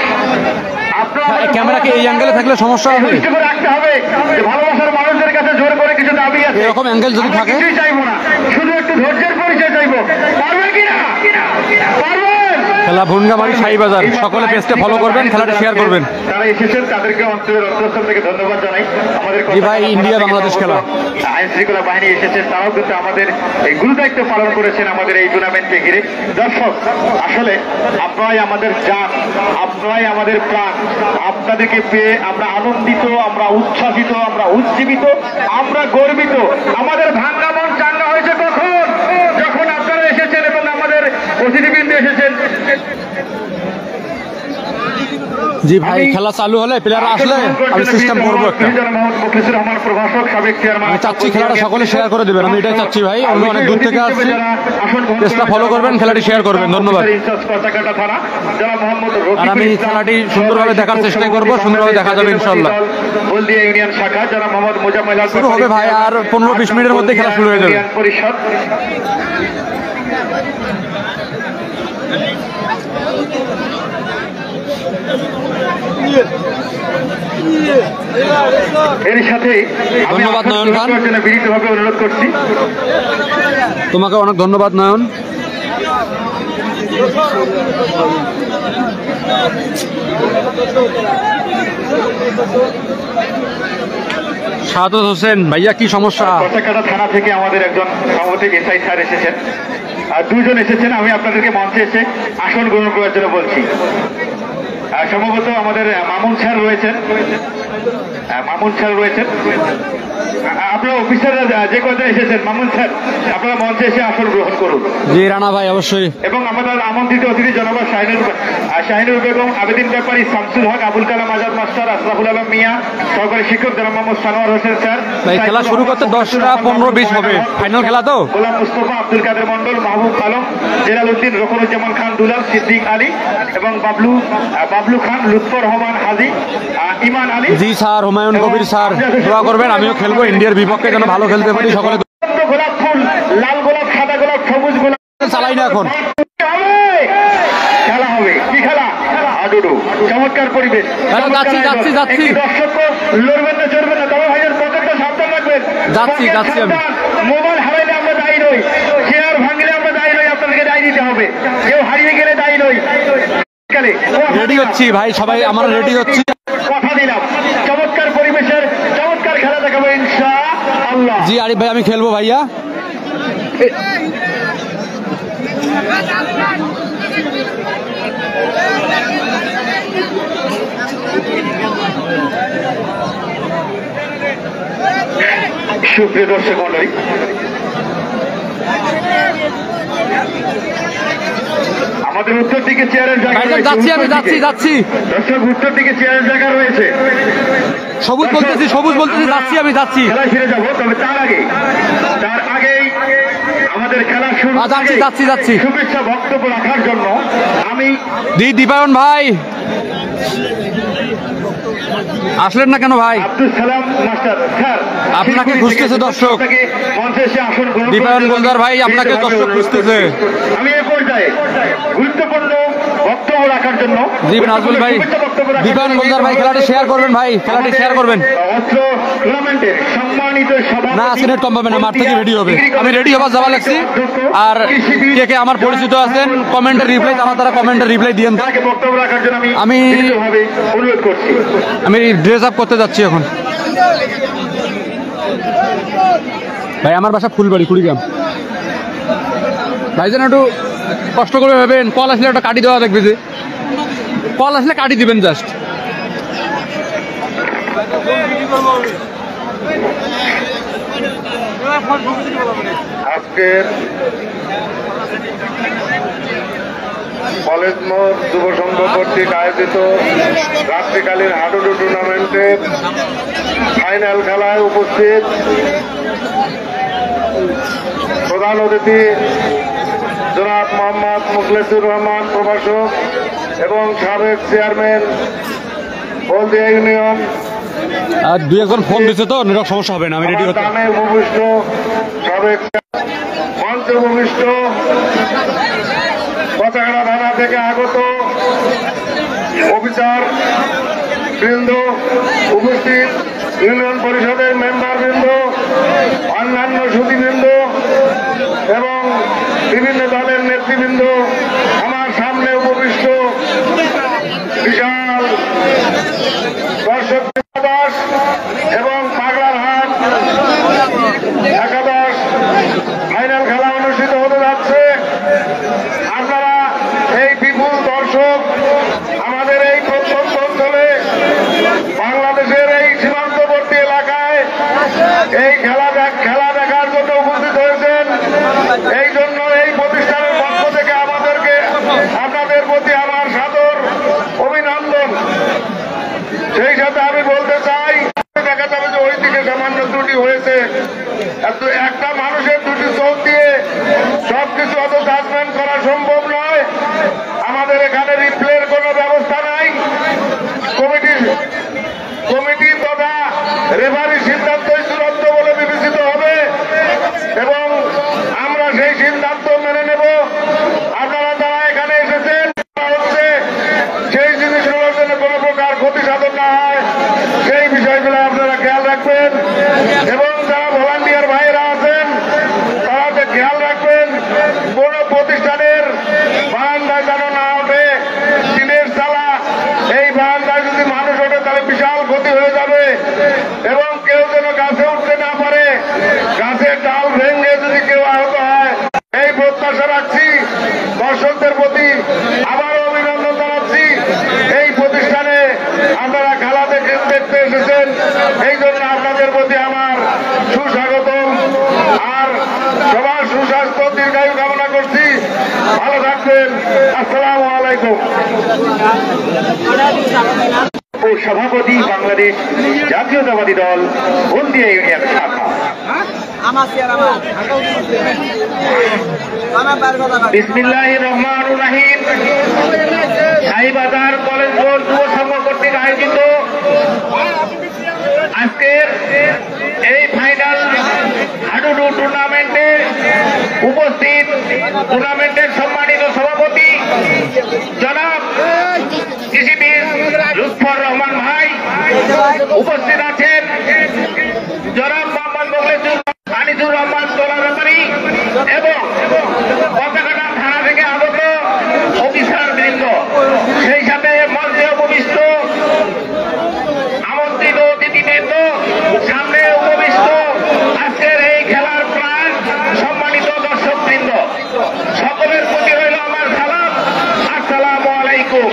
ক্যামেরাকে এই অ্যাঙ্গেলে থাকলে সমস্যা হবে, রাখতে হবে যে ভালোবাসার মানুষদের কাছে জোর করে কিছু দাবি আছে, এরকম অ্যাঙ্গেল যদি থাকে কিছুই চাইবো না, শুধু একটু ধৈর্যের পরিচয় চাইবো। পারবে কিনা? পারবেন? খেলা ভুনগামারি শাহীবাজার। সকলে পেজটা ফলো করবেন, খেলাটা শেয়ার করবেন। তারা এসেছেন, তাদেরকে অন্তরের অন্তঃস্থল থেকে ধন্যবাদ জানাই। আমাদের জি ভাই, ইন্ডিয়া বাংলাদেশ খেলা। আইন শৃঙ্খলা বাহিনী এসেছেন, তারাও কিন্তু আমাদের এই গুরু দায়িত্ব পালন করেছেন আমাদের এই টুর্নামেন্টকে ঘিরে। দর্শক, আসলে আপনারাই আমাদের জান, আপনারাই আমাদের প্রাণ। আপনাদেরকে পেয়ে আমরা আনন্দিত, আমরা উচ্ছ্বাসিত, আমরা উজ্জীবিত, আমরা গর্বিত। আমাদের ভাঙ্গা মন চাঙ্গা হয়েছে কখন? যখন আপনারা এসেছেন এবং আমাদের অতিথিবৃন্দ এসেছেন। জি ভাই, খেলা চালু হলে প্লেয়ার আসলে আমি সিস্টেম করবো একটা। আমি চাচ্ছি খেলাটা সকলে শেয়ার করে দেবেন, আমি এটাই চাচ্ছি ভাই। অন্য অনেক দূর থেকে আসছি, পেজটা ফলো করবেন, খেলাটি শেয়ার করবেন। ধন্যবাদ। আর আমি খেলাটি সুন্দরভাবে দেখার চেষ্টা করবো, সুন্দরভাবে দেখা যাবে ইনশাল্লাহ। শুরু হবে ভাই, আর 15-20 মিনিটের মধ্যে খেলা শুরু হয়ে যাবে। পরিষদ এর সাথে ধন্যবাদ নয়ন খান, বিনীতভাবে অনুরোধ করছি। তোমাকে অনেক ধন্যবাদ নয়ন। সাদত হোসেন ভাইয়া, কি সমস্যা? কচাকাটা থানা থেকে আমাদের একজন সাংগঠনিক এসআই স্যার এসেছেন, আর দুজন এসেছেন। আমি আপনাদেরকে মঞ্চে এসে আসন গ্রহণ করার জন্য বলছি। সম্ভবত আমাদের মামুন স্যার রয়েছেন, আপনারা অফিসাররা যে কয়টা এসেছেন, মামুন স্যার আপনারা মঞ্চে এসে আসন গ্রহণ করুন। জি রানা ভাই, অবশ্যই। এবং আমাদের আমন্ত্রিত অতিথি জনাব শাহিনুর বেগম, আবেদিন ব্যাপারী, শামসুল হক, আবুল কালাম আজাদ মাস্টার, আশরাফুল আলম মিয়া, সহকারী শিক্ষক জনাব মোহাম্মদ সানোয়ার হোসেন স্যার। ভাই খেলা শুরু করতে 10টা 15-20 হবে, ফাইনাল খেলা তো। গোলাম মুস্তফা, আব্দুল কাদের মন্ডল, মাহবুব আলম, জেলাল উদ্দিন, রকনুজ্জামান খান দুলাল, সিদ্দিক আলী এবং বাবলু খান, লুৎফর রহমান হাজি, ইমান আলী। জি স্যার, হুমায়ুন কবির স্যার, দোয়া করবেন আমিও খেলবো ইন্ডিয়ার বিপক্ষে, যেন ভালো খেলতে পারি। সকলে গোলাপ ফুল, লাল গোলাপ, সাদা গোলাপ, সবুজ গোলাপ চালাই না এখন। খেলা হবে। কি খেলা? হাডুডু। চমৎকার পরিবেশ। যাচ্ছি। দর্শক লড়বেন না, চড়বেন না, তবে ভাইয়ের পকেটটা সাবধান রাখবেন। যাচ্ছি আমি। মোবাইল হারাইলে আমরা দায়ী নই, চেয়ার ভাঙলে আমরা দায়ী নই, আপনাদেরকে দায়ী দিতে হবে। কেউ হারিয়ে গেলে দায়ী নই। রেডি হচ্ছি ভাই, সবাই আমরা রেডি হচ্ছি। কথা দিলাম, চমৎকার পরিবেশের চমৎকার খেলা দেখাবো ইনশাআল্লাহ। জি আরিফ ভাই, আমি খেলবো ভাইয়া। সুপ্রিয় দর্শক মন্ডলী, আমাদের উত্তর দিকে চেয়ারের জায়গা রয়েছে। যাচ্ছি। দর্শক, উত্তর দিকে চেয়ারের জায়গা রয়েছে। সবুজ বলতেছি, যাচ্ছি। খেলায় ফিরে যাবো, তবে তার আগেই আমাদের খেলা শুরু। যাচ্ছি। শুভেচ্ছা বক্তব্য রাখার জন্য আমি দীপায়ন ভাই আসলেন না কেন ভাই? আব্দুল সালাম মাস্টার স্যার আপনাকে খুঁজতেছে দর্শক। মঞ্চে এসে আসন গ্রহণ দীপায়ন গোলদার ভাই, আপনাকে দর্শক খুঁজতেছে। আমি এই পর্যায়ে গুরুত্বপূর্ণ বক্তব্য রাখার জন্য জি নাজমুল ভাই, দীপায়ন গোলদার ভাই খেলাটি শেয়ার করবেন ভাই, খেলাটি শেয়ার করবেন। অত্র টুর্নামেন্টের সম্মানিত সভাপতি, না সিনেট কম পাবে না, মাঠ থেকে রেডি হবে। আমি রেডি হবার যাওয়া লাগছি। আর কে আমার পরিচিত আছেন কমেন্টের রিপ্লাই, তারা কমেন্টের রিপ্লাই দিয়েন। তাকে বক্তব্য রাখার জন্য আমি অনুরোধ করছি। আমি ড্রেস আপ করতে যাচ্ছি এখন। ভাই আমার বাসা ফুলবাড়ি, কুড়িগ্রাম। ভাই যেন একটু কষ্ট করে ভাবেন, কল আসলে একটা কাটি দেওয়া দেখবে, যে কল আসলে কাটি দিবেন জাস্ট। আজকের কলেজ মোড় যুব সংঘ কর্তৃক আয়োজিত রাত্রিকালীন হাডুডু টুর্নামেন্টের ফাইনাল খেলায় উপস্থিত প্রধান অতিথি জনাব মোহাম্মদ মুখলেসুর রহমান প্রভাষক এবং সাবেক চেয়ারম্যান হলদিয়া ইউনিয়ন। আর দুই একজন ফোন দিচ্ছে তো, নেটওয়ার্ক সমস্যা হবে না, আমি রেডি হচ্ছি। দামে উপবিষ্ট সাবেক মঞ্চে উপবিষ্ট কচাকাড়া থানা থেকে আগত অফিসার বৃন্দ, উপস্থিত ইউনিয়ন পরিষদের মেম্বার বৃন্দ, অন্যান্য সুধীবৃন্দ এবং বিভিন্ন দলের নেতৃবৃন্দ, আমার সামনে উপবিষ্ট একটা মানুষের দুটি চোখ দিয়ে সবকিছু অত জাজমেন্ট করা সম্ভব নয়। আমাদের এখানে রিপ্লের কোনো ব্যবস্থা নাই। কমিটি তথা রেফারি সিদ্ধান্তই চূড়ান্ত বলে বিবেচিত হবে এবং আমরা সেই সিদ্ধান্ত মেনে নেব। আপনারা যারা এখানে এসেছেন হচ্ছে সেই জিনিসগুলোর জন্য কোনো প্রকার ক্ষতি সাধন না হয় সেই বিষয়গুলো আপনারা খেয়াল রাখবেন এবং যারা ভলান্টিয়ার ভাইয়েরা আছেন তারা খেয়াল রাখবেন কোন প্রতিষ্ঠানের বারান্দায় যেন না ওঠে টিনের চালা। এই বারান্দায় যদি মানুষ ওঠে তাহলে বিশাল ক্ষতি হয়ে যাবে এবং কেউ যেন গাছে উঠতে না পারে। গাছের ডাল ভেঙে যদি কেউ আহত হয় এই প্রত্যাশা রাখছি। দর্শকদের প্রতি আবারও অভিনন্দন জানাচ্ছি। এই প্রতিষ্ঠানে আপনারা খেলা দেখতে এসেছেন, এই জন্য আপনাদের প্রতি আমার সুস্বাগতম। আর সবার সুস্বাস্থ্য দীর্ঘায়ু কামনা করছি। ভালো থাকবেন। আসসালামু আলাইকুম। ও সভাপতি বাংলাদেশ জাতীয়তাবাদী দল হলদিয়া ইউনিয়ন শাখা। বিসমিল্লাহির রহমানির রহিম। শাহীবাজার কলেজ বোর্ড যুব সংঘ কর্তৃক আয়োজিত আজকের এই ফাইনাল হাডুডু টুর্নামেন্টে উপস্থিত টুর্নামেন্টের সম্মানিত সভাপতি জনাব কৃষিবিদ লুৎফর রহমান ভাই, উপস্থিত আছেন জনাব মোহাম্মদ মোখলেসুর আনিসুর রহমান তোলা ব্যাপারী এবং পতাকাটা থানা থেকে আগত অফিসার বৃন্দ, সেই সাথে মঞ্চে উপবিষ্ট আমন্ত্রিত অতিথিবৃন্দ, সামনে উপবিষ্ট আজকের এই খেলার প্রাণ সম্মানিত দর্শক বৃন্দ, সকলের প্রতি রইল আমার সালাম। আসসালামু আলাইকুম।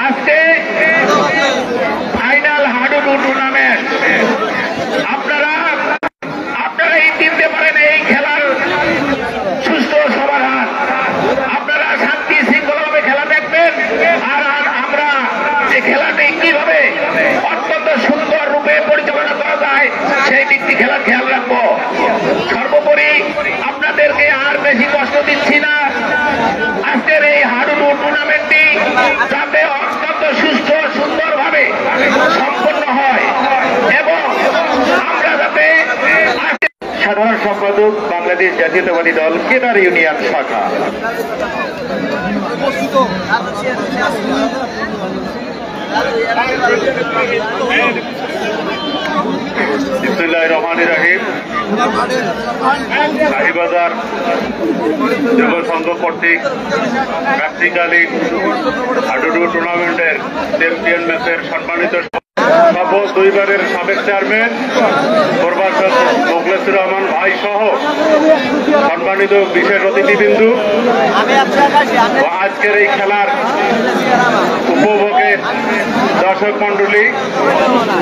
আজকে ফাইনাল হাডুডু টুর্নামেন্ট। আপনারা চিনতে পারেন এই খেলার সুস্থ সমাধান। আপনারা শান্তি শৃঙ্খলাভাবে খেলা দেখবেন আর আমরা এই খেলাটি কিভাবে অত্যন্ত সুন্দর রূপে পরিচালনা করা যায় সেই দিকটি খেলার খেয়াল রাখবো। সর্বোপরি আপনাদেরকে আর বেশি কষ্ট দিচ্ছি না। আজকের এই হাডুডু টুর্নামেন্টটি যাতে অত্যন্ত সুস্থ সুন্দরভাবে সম্পন্ন হয় এবং আমরা যাতে সাধারণ সম্পাদক বাংলাদেশ জাতীয়তাবাদী দল কেদার ইউনিয়ন শাখা। বিসমিল্লাহির রহমানির রহিম। শাহীবাজার যুব সংঘ কর্তৃক ব্যক্তিকালীন হাডুডু টুর্নামেন্টের চ্যাম্পিয়ন ম্যাচের সম্মানিত দুইবারের সাবেক চেয়ারম্যান প্রফেসর মোখলেসুর রহমান ভাই সহ সম্মানিত বিশেষ অতিথিবৃন্দু ও আজকের এই খেলার উপভোগের দর্শক মন্ডলী,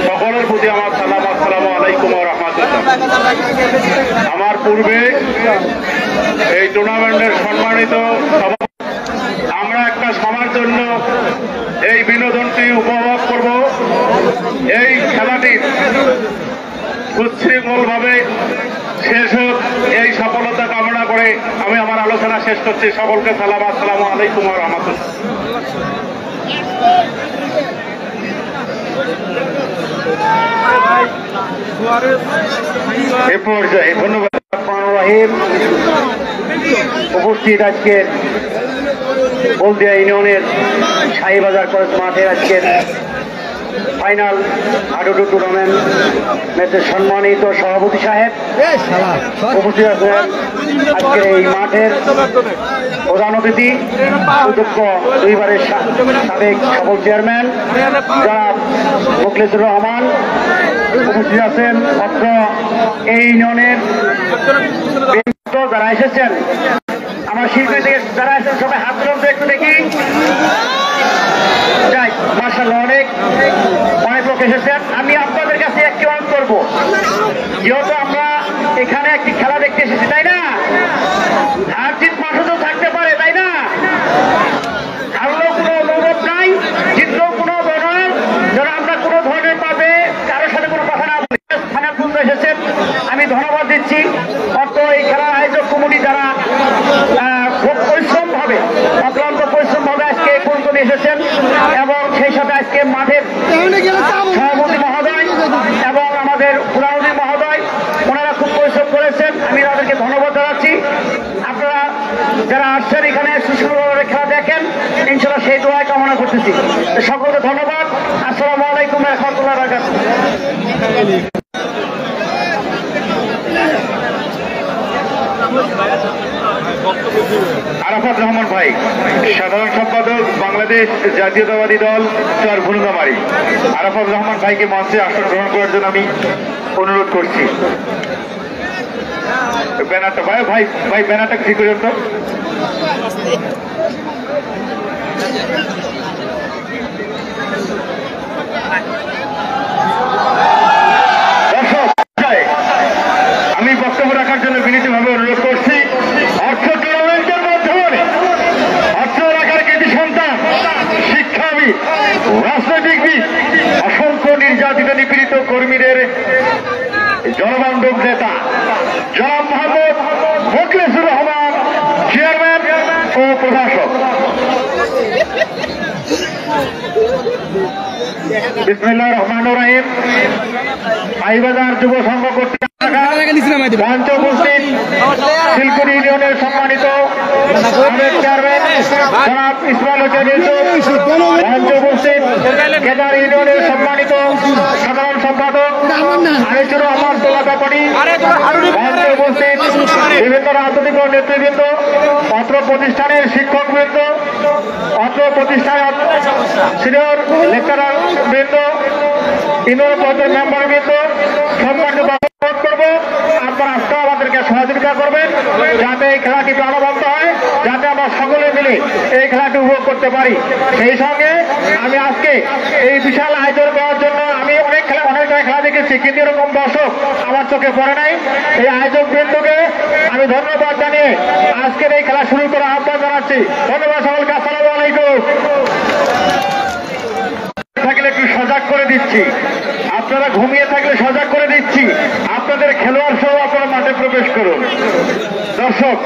সকলের প্রতি আমার সালাম। আসসালামু আলাইকুম ওয়া রাহমাতুল্লাহ। আমার পূর্বে এই টুর্নামেন্টের সম্মানিত আমরা একটা সময়ের জন্য এই বিনোদনটি উপভোগ করব। এই খেলাটি সুশৃঙ্খলভাবে শেষ হোক এই সফলতা কামনা করে আমি আমার আলোচনা শেষ করছি। সকলকে সালাম। আসসালামু আলাইকুম ওয়া রাহমাতুল্লাহ। এ পর্যায়ে ধন্যবাদ। উপস্থিত আজকের হলদিয়া ইউনিয়নের শাহীবাজার কলেজ মাঠের আজকের ফাইনাল হাডুডু টুর্নামেন্ট ম্যাচের সম্মানিত সভাপতি সাহেব উপস্থিত আছেন। আজকের এই মাঠের প্রধান অতিথি সুযোগ্য দুইবারের সাবেক সফল চেয়ারম্যান জনাব মোখলেসুর রহমান, উপস্থিত আছেন অত্র এই ইউনিয়নের যারা এসেছেন, আমার শিল্পী থেকে যারা এসেছেন সবাই হাত তুলতে একটু দেখি। যাই মাশাআল্লাহ, অনেক লোক এসেছেন। আমি আপনাদের কাছে একটি অনুরোধ করবো, যেহেতু আমরা এখানে একটি খেলা দেখতে এসেছি, তাই না? হার জিত মাঠে তো থাকতে পারে, তাই না? হারলেও কোনো অনুভব নাই, জিতলেও কোনো অনুভব, যেন আমরা কোনো ধরনের পাবে কারোর সাথে কোনো কথা না বলি। ফাইনাল পর্যন্ত এসেছে। জানাচ্ছি। অর্থ এই খেলার আয়োজক কমিটি যারা খুব পরিশ্রম ভাবে অক্লান্ত পরিশ্রম ভাবে আজকে এই পর্যন্ত এসেছেন এবং সেই সাথে আজকে মাঠের সভাপতি মহোদয় এবং আমাদের পুরাণী মহোদয় ওনারা খুব পরিশ্রম করেছেন, আমি তাদেরকে ধন্যবাদ জানাচ্ছি। আপনারা যারা আসছেন এখানে সুষ্ঠুভাবে খেলা দেখেন, ইনশাল্লাহ সেই দোয়া কামনা করতেছি। সকলকে ধন্যবাদ। আসসালামু আলাইকুম ওয়া রাহমাতুল্লাহি ওয়া বারাকাতুহু। আরাফাত রহমান ভাই, সাধারণ সম্পাদক বাংলাদেশ জাতীয়তাবাদী দল চরভুলগামারি। আরাফাত রহমান ভাইকে মঞ্চে আসন গ্রহণ করার জন্য আমি অনুরোধ করছি। ব্যানারটা ভাই ভাই ভাই ব্যানারটা ঠিক করে তো। আমি বক্তব্য রাখার জন্য বিনীতভাবে অনুরোধ করছি। অর্থ টুর্নামেন্টের মাধ্যমে অর্থ এলাকার কৃতি সন্তান, শিক্ষাবিদ, রাজনৈতিকবিদ, অসংখ্য নির্যাতিত নিপীড়িত কর্মীদের জনবান্ধব নেতা জনাব মোহাম্মদ মোখলেসুর রহমান, চেয়ারম্যান ও প্রশাসক। বিসমিল্লাহির রহমানির রহিম। আইবাজার যুব সংঘ কর্তৃক মঞ্চ উপস্থিত শিলকুড়ি ইউনিয়নের সম্মানিত চেয়ারম্যান জনাব ইসমাইল হোসেন, মঞ্চ উপস্থিত কেদার ইউনিয়নের সম্মানিত সাধারণ সম্পাদক আনিসুর রহমান তোলাকাপড়ি, মঞ্চ উপস্থিত বিভিন্ন রাজনৈতিক নেতৃবৃন্দ, অত্র প্রতিষ্ঠানের শিক্ষকবৃন্দ, অত্র প্রতিষ্ঠানের সিনিয়র লেকচারার বৃন্দ, ইউনিয়ন পঞ্চায়েত মেম্বার বৃন্দ, সম্মানিত অনুরোধ করবো আপনারা আজকে আমাদেরকে সহযোগিতা করবেন যাতে এই খেলাটি প্রাণবন্ত হয়, যাতে আমরা সকলে মিলে এই খেলাটি উপভোগ করতে পারি। সেই সঙ্গে আমি আজকে এই বিশাল আয়োজন করার জন্য আমি অনেক জায়গায় খেলা দেখেছি, কিন্তু এরকম দর্শক আমার চোখে পড়ে নাই। এই আয়োজক বৃন্দকে আমি ধন্যবাদ জানিয়ে আজকের এই খেলা শুরু করার আহ্বান জানাচ্ছি। ধন্যবাদ সকলকে। আসসালামু আলাইকুম। থাকলে একটু সজাগ করে দিচ্ছি, আপনারা ঘুমিয়ে থাকলে সজাগ করে দিচ্ছি, আপনাদের খেলোয়াড় সহ আপনারা মাঠে প্রবেশ করুন। দর্শক,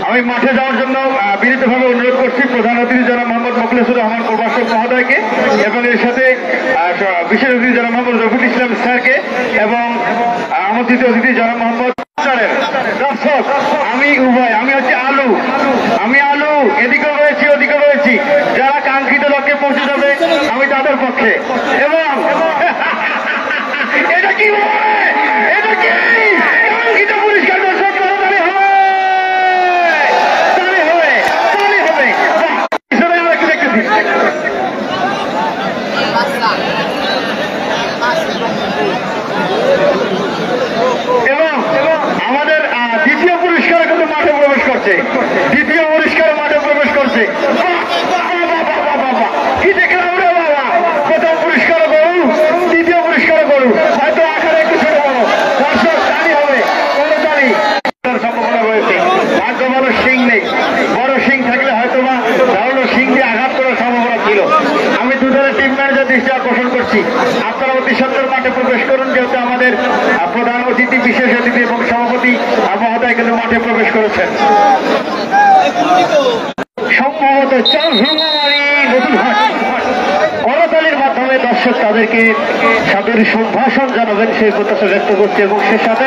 আমি মাঠে যাওয়ার জন্য বিনীতভাবে অনুরোধ করছি প্রধান অতিথি জনাব মোহাম্মদ মোখলেসুর রহমান প্রভাষক মহোদয়কে এবং এর সাথে বিশেষ অতিথি জনাব মোহাম্মদ রফিকুল ইসলাম স্যারকে এবং আমন্ত্রিত অতিথি জনাব মোহাম্মদ। দর্শক, আমি উভয়, আমি হচ্ছে আলু, আমি আলু, এদিকে রয়েছি ওদিকে রয়েছি, যারা কাঙ্ক্ষিত লক্ষ্যে পৌঁছে যাবে আমি তাদের পক্ষে। এবং এটা কি এটা কি কাঙ্ক্ষিত পুরস্কার দর্শক হবে হবে দেখতেছি। এবং আমাদের দ্বিতীয় পুরস্কার কিন্তু মাঠে প্রবেশ করছে, দ্বিতীয় পুরস্কার মাঠে প্রবেশ করছে। কি দেখলাম রে বাবা, প্রথম পুরস্কার গরু, দ্বিতীয় পুরস্কার গরু, হয়তো আকারে একটু ছোট বড়। দর্শক জানি হবে কোনো জানি সম্ভাবনা রয়েছে। ভাগ্য ভালো সিং নেই, বড় সিং থাকলে হয়তো বা ধারণা সিং দিয়ে আঘাত করার সম্ভাবনা ছিল। আমি দুজনের টিম ম্যানেজার দৃষ্টি আকর্ষণ করছি, আপনারা অতি সত্তর মাঠে প্রবেশ করুন, যেহেতু আমাদের প্রধান অতিথি, বিশেষ অতিথি এবং সভাপতি মহোদয় কিন্তু মাঠে প্রবেশ করেছেন। সম্ভবত চরভুলগামারি নতুন হাট করতালির মাধ্যমে দর্শক তাদেরকে সাদর সম্ভাষণ জানাবেন সেই প্রত্যাশা ব্যক্ত করছে এবং সে সাথে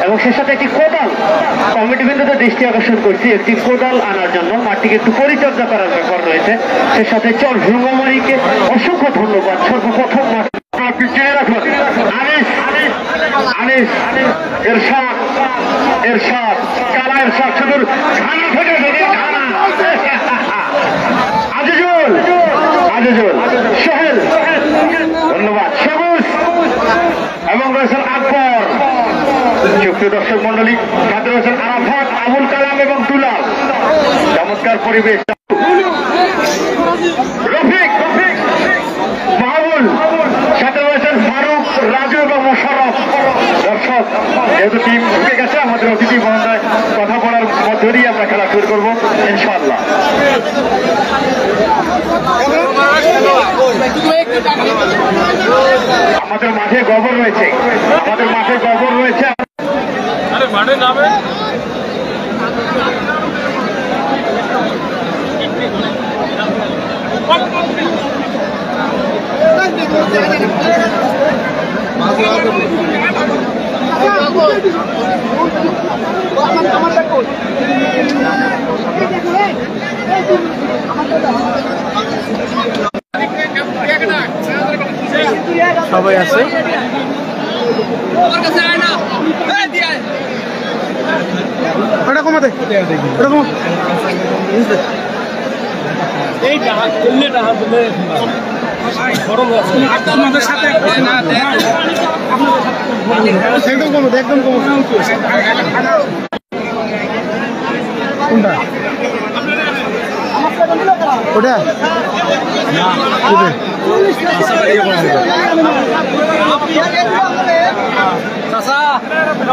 এবং সে সাথে একটি কোদাল কমিটি বিন্দুতে দৃষ্টি আকর্ষণ করছি, একটি কোদাল আনার জন্য মাটিকে একটু পরিচর্যা করার ব্যাপার রয়েছে। সে সাথে চরভুলগামারিকে অসংখ্য ধন্যবাদ। সর্বপ্রথম পিছিয়ে রাখুন আনিস, আনিস এরশাদ, এরশাদ কালা এরশাদ, শুধু খানা থেকে খানা, আজিজুল, আজিজুল, সোহেল, ধন্যবাদ, সবুজ এবং রয়েছেন আকবর। সুপ্রিয় দর্শক মন্ডলী, সাথে রয়েছেন আরাফাত, আবুল কালাম এবং দুলাল। চমৎকার পরিবেশ। রফিক, মাহবুল, সাথে রয়েছেন ফারুক, রাজু এবং মোশাররফ। দর্শক দর্শক যেহেতু টিম ঢুকে গেছে, আমাদের অতিথি মহোদয় কথা বলার মধ্য দিয়ে আমরা খেলা শুরু করবো ইনশাআল্লাহ। আমাদের মাঠে গোবর রয়েছে, আমাদের মাঠে গোবর রয়েছে। মাঠে যাবে সবাই আছে। ওটা কমাতে ওটা কমা একদম কমো একদম কমো। কোনটা ওটা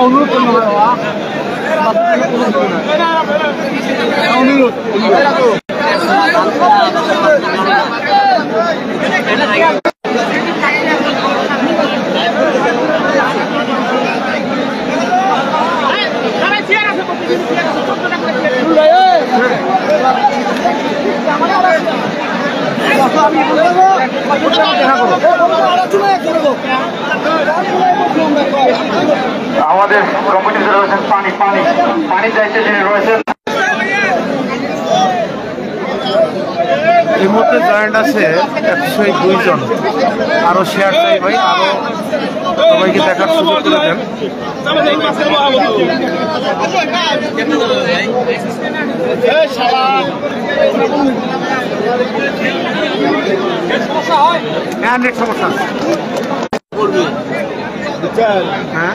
অনুরোধ করলো অনুরোধ আমাদের কমিটিতে রয়েছেন পানি পানি পানির দায়িত্বে যিনি রয়েছেন। এই মুহূর্তে জয়েন্ট আছে 102 জন। আরো শেয়ার চাই ভাই, আরো সবাইকে দেখার সুযোগ করে দেন। হ্যাঁ নেট সমস্যা হ্যাঁ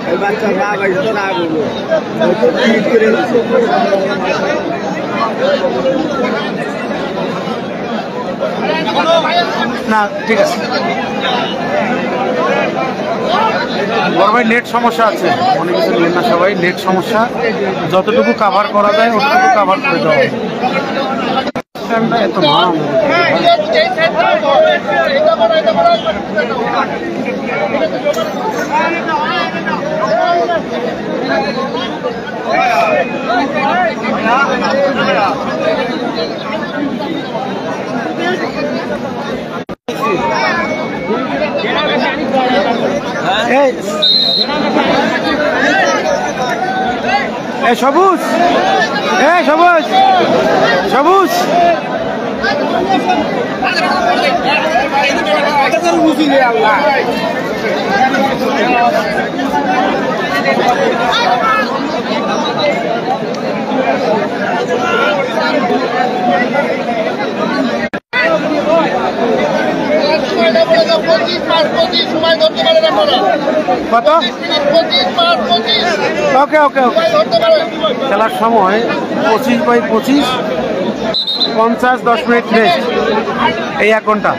না ঠিক আছে। বড় ভাই নেট সমস্যা আছে, অনেক কিছু নেন না সবাই, নেট সমস্যা। যতটুকু কাভার করা যায় অতটুকু কাভার করে দেওয়া হয়। এত ভালো সবুজ সবুজ সবুজ কত? ওকে ওকে ওকে। খেলার সময় 25/25, 50 10 মিনিট রেস্ট, এই 1 ঘন্টা।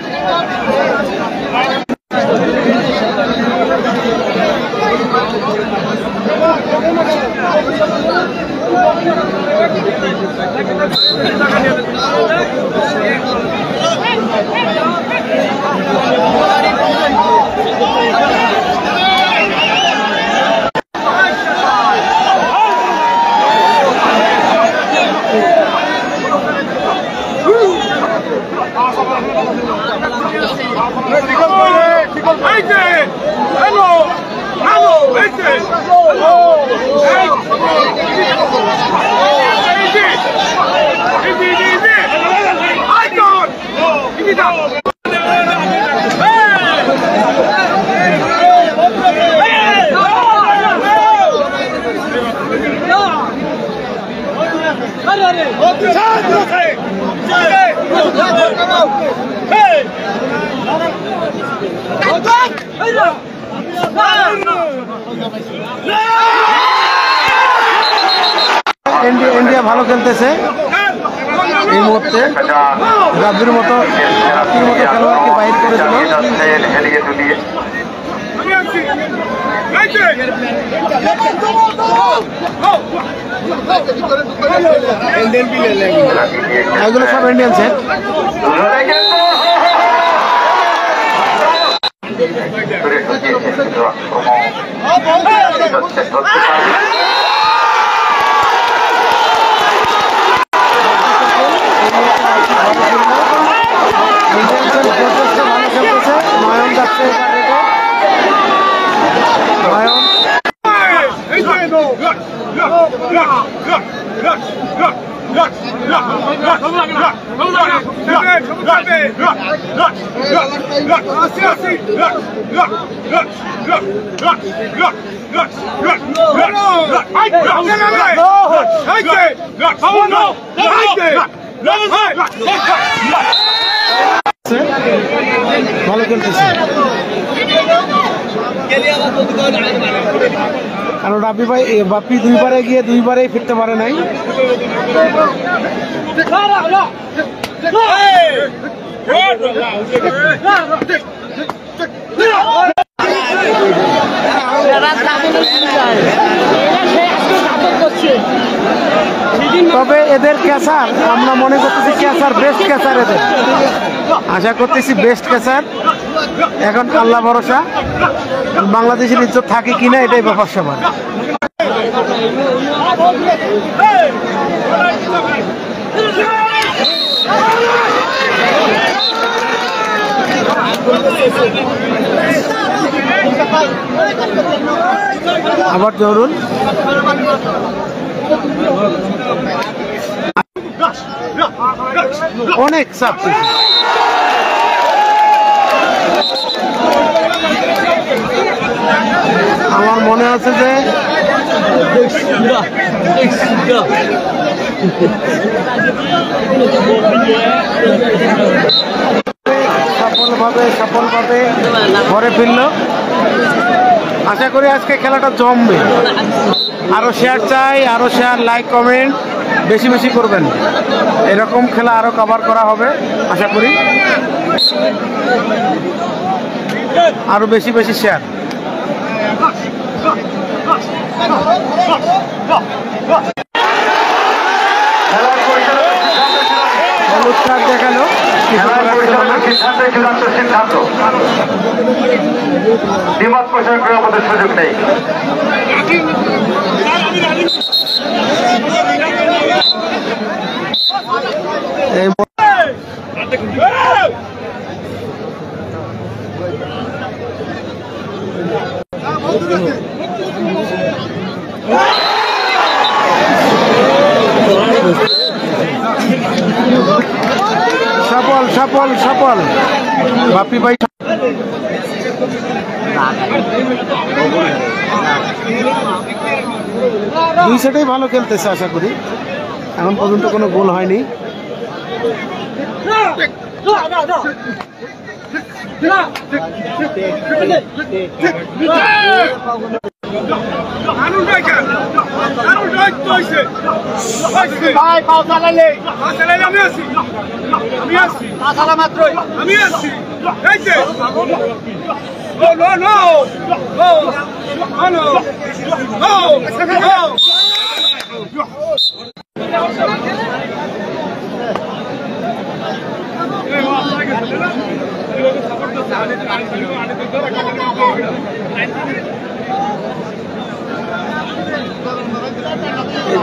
ইন্ডিয়া ভালো খেলতেছে এই মুহূর্তে। রাব্বির মতো খেলোয়াড়কে বাইর করে দিল। এগুলো সব ইন্ডিয়ান সেট। নয়ন যাচ্ছে নয়ন ভালো খেলতেছে, কারণ বাপ্পি দুইবারে গিয়ে দুইবারেই ফিরতে পারে নাই। তবে এদের ক্যাচার আমরা মনে করতেছি ক্যাচার বেস্ট ক্যাচার, এদের আশা করতেছি বেস্ট ক্যাচার। এখন আল্লাহ ভরসা, বাংলাদেশের ইজ্জত থাকে কিনা এটাই ব্যাপার সবার। আবার জরুল অনেক চাপ। আমার মনে আছে যে সফলভাবে ঘরে ফিরল। আশা করি আজকে খেলাটা জমবে। আরো শেয়ার চাই, আরো শেয়ার, লাইক, কমেন্ট বেশি বেশি করবেন। এরকম খেলা আরো কভার করা হবে আশা করি। আরো বেশি বেশি শেয়ার। হলুদ কার্ড দেখালো, সিদ্ধান্ত দ্বিমত পোষণ করার মতো সুযোগ নেই। সফল সফল সফল বাপ্পি ভাই। দুই সেটাই ভালো খেলতেছে আশা করি। এখন পর্যন্ত কোনো গোল হয়নি।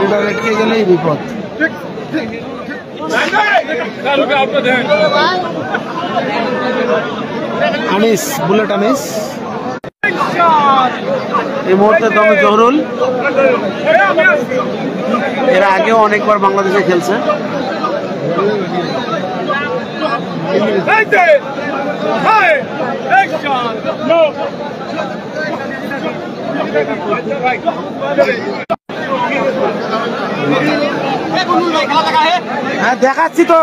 এটা রেখে গেলেই বিপদ। আনিস, বুলেট আনিস এই মুহূর্তে দমে জহরুল। এর আগেও অনেকবার বাংলাদেশে খেলছে। হ্যাঁ দেখাচ্ছি তো।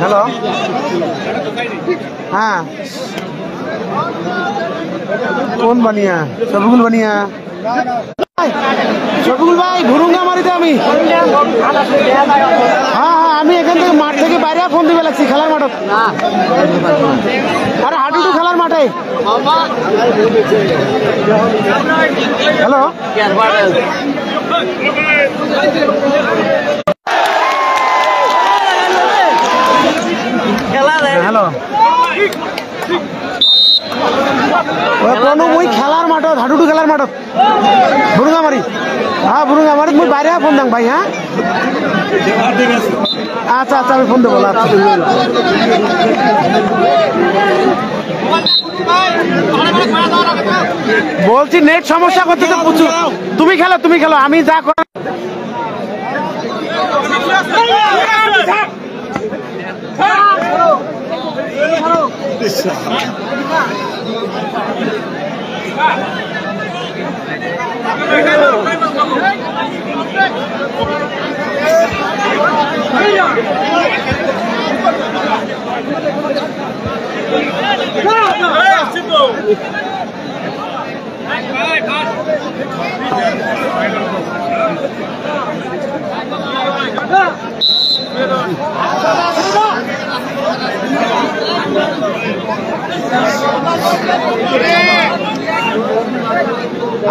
হ্যালো, হ্যাঁ कौन बनिया? सबुल बनिया। শফিকুল ভাই ভুরুঙ্গামারিতে আমি। হ্যাঁ আমি এখান থেকে মাঠ থেকে বাইরে ফোন দিবে লাগছি খেলার মাঠত। আরে হাডুডু খেলার মাঠে। হ্যালো হ্যালো মুই খেলার মাঠত হাডুডু খেলার মাঠত ভুরুঙ্গামারি। হ্যাঁ ভুরুঙ্গামারি মুই বাইরে ফোন দাম ভাই। হ্যাঁ আচ্ছা আচ্ছা আমি ফোন দেবো। আচ্ছা বলছি নেট সমস্যা করতে তো প্রচুর। তুমি খেলো আমি যা কর।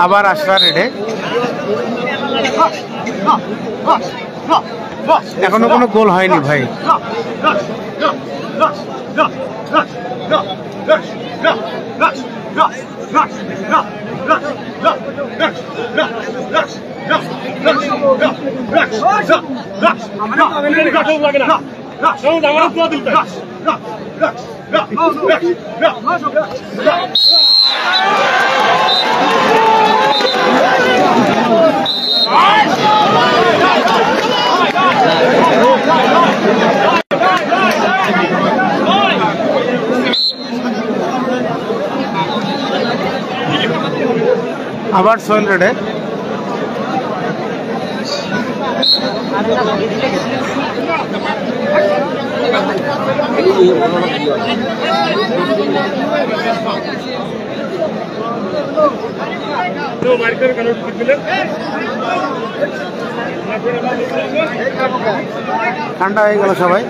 আবার আসরা রেডে। এখনো কোনো গোল হয়নি ভাই। আবার সোহেল রেডে। ঠান্ডা হয়ে গেল সবাই।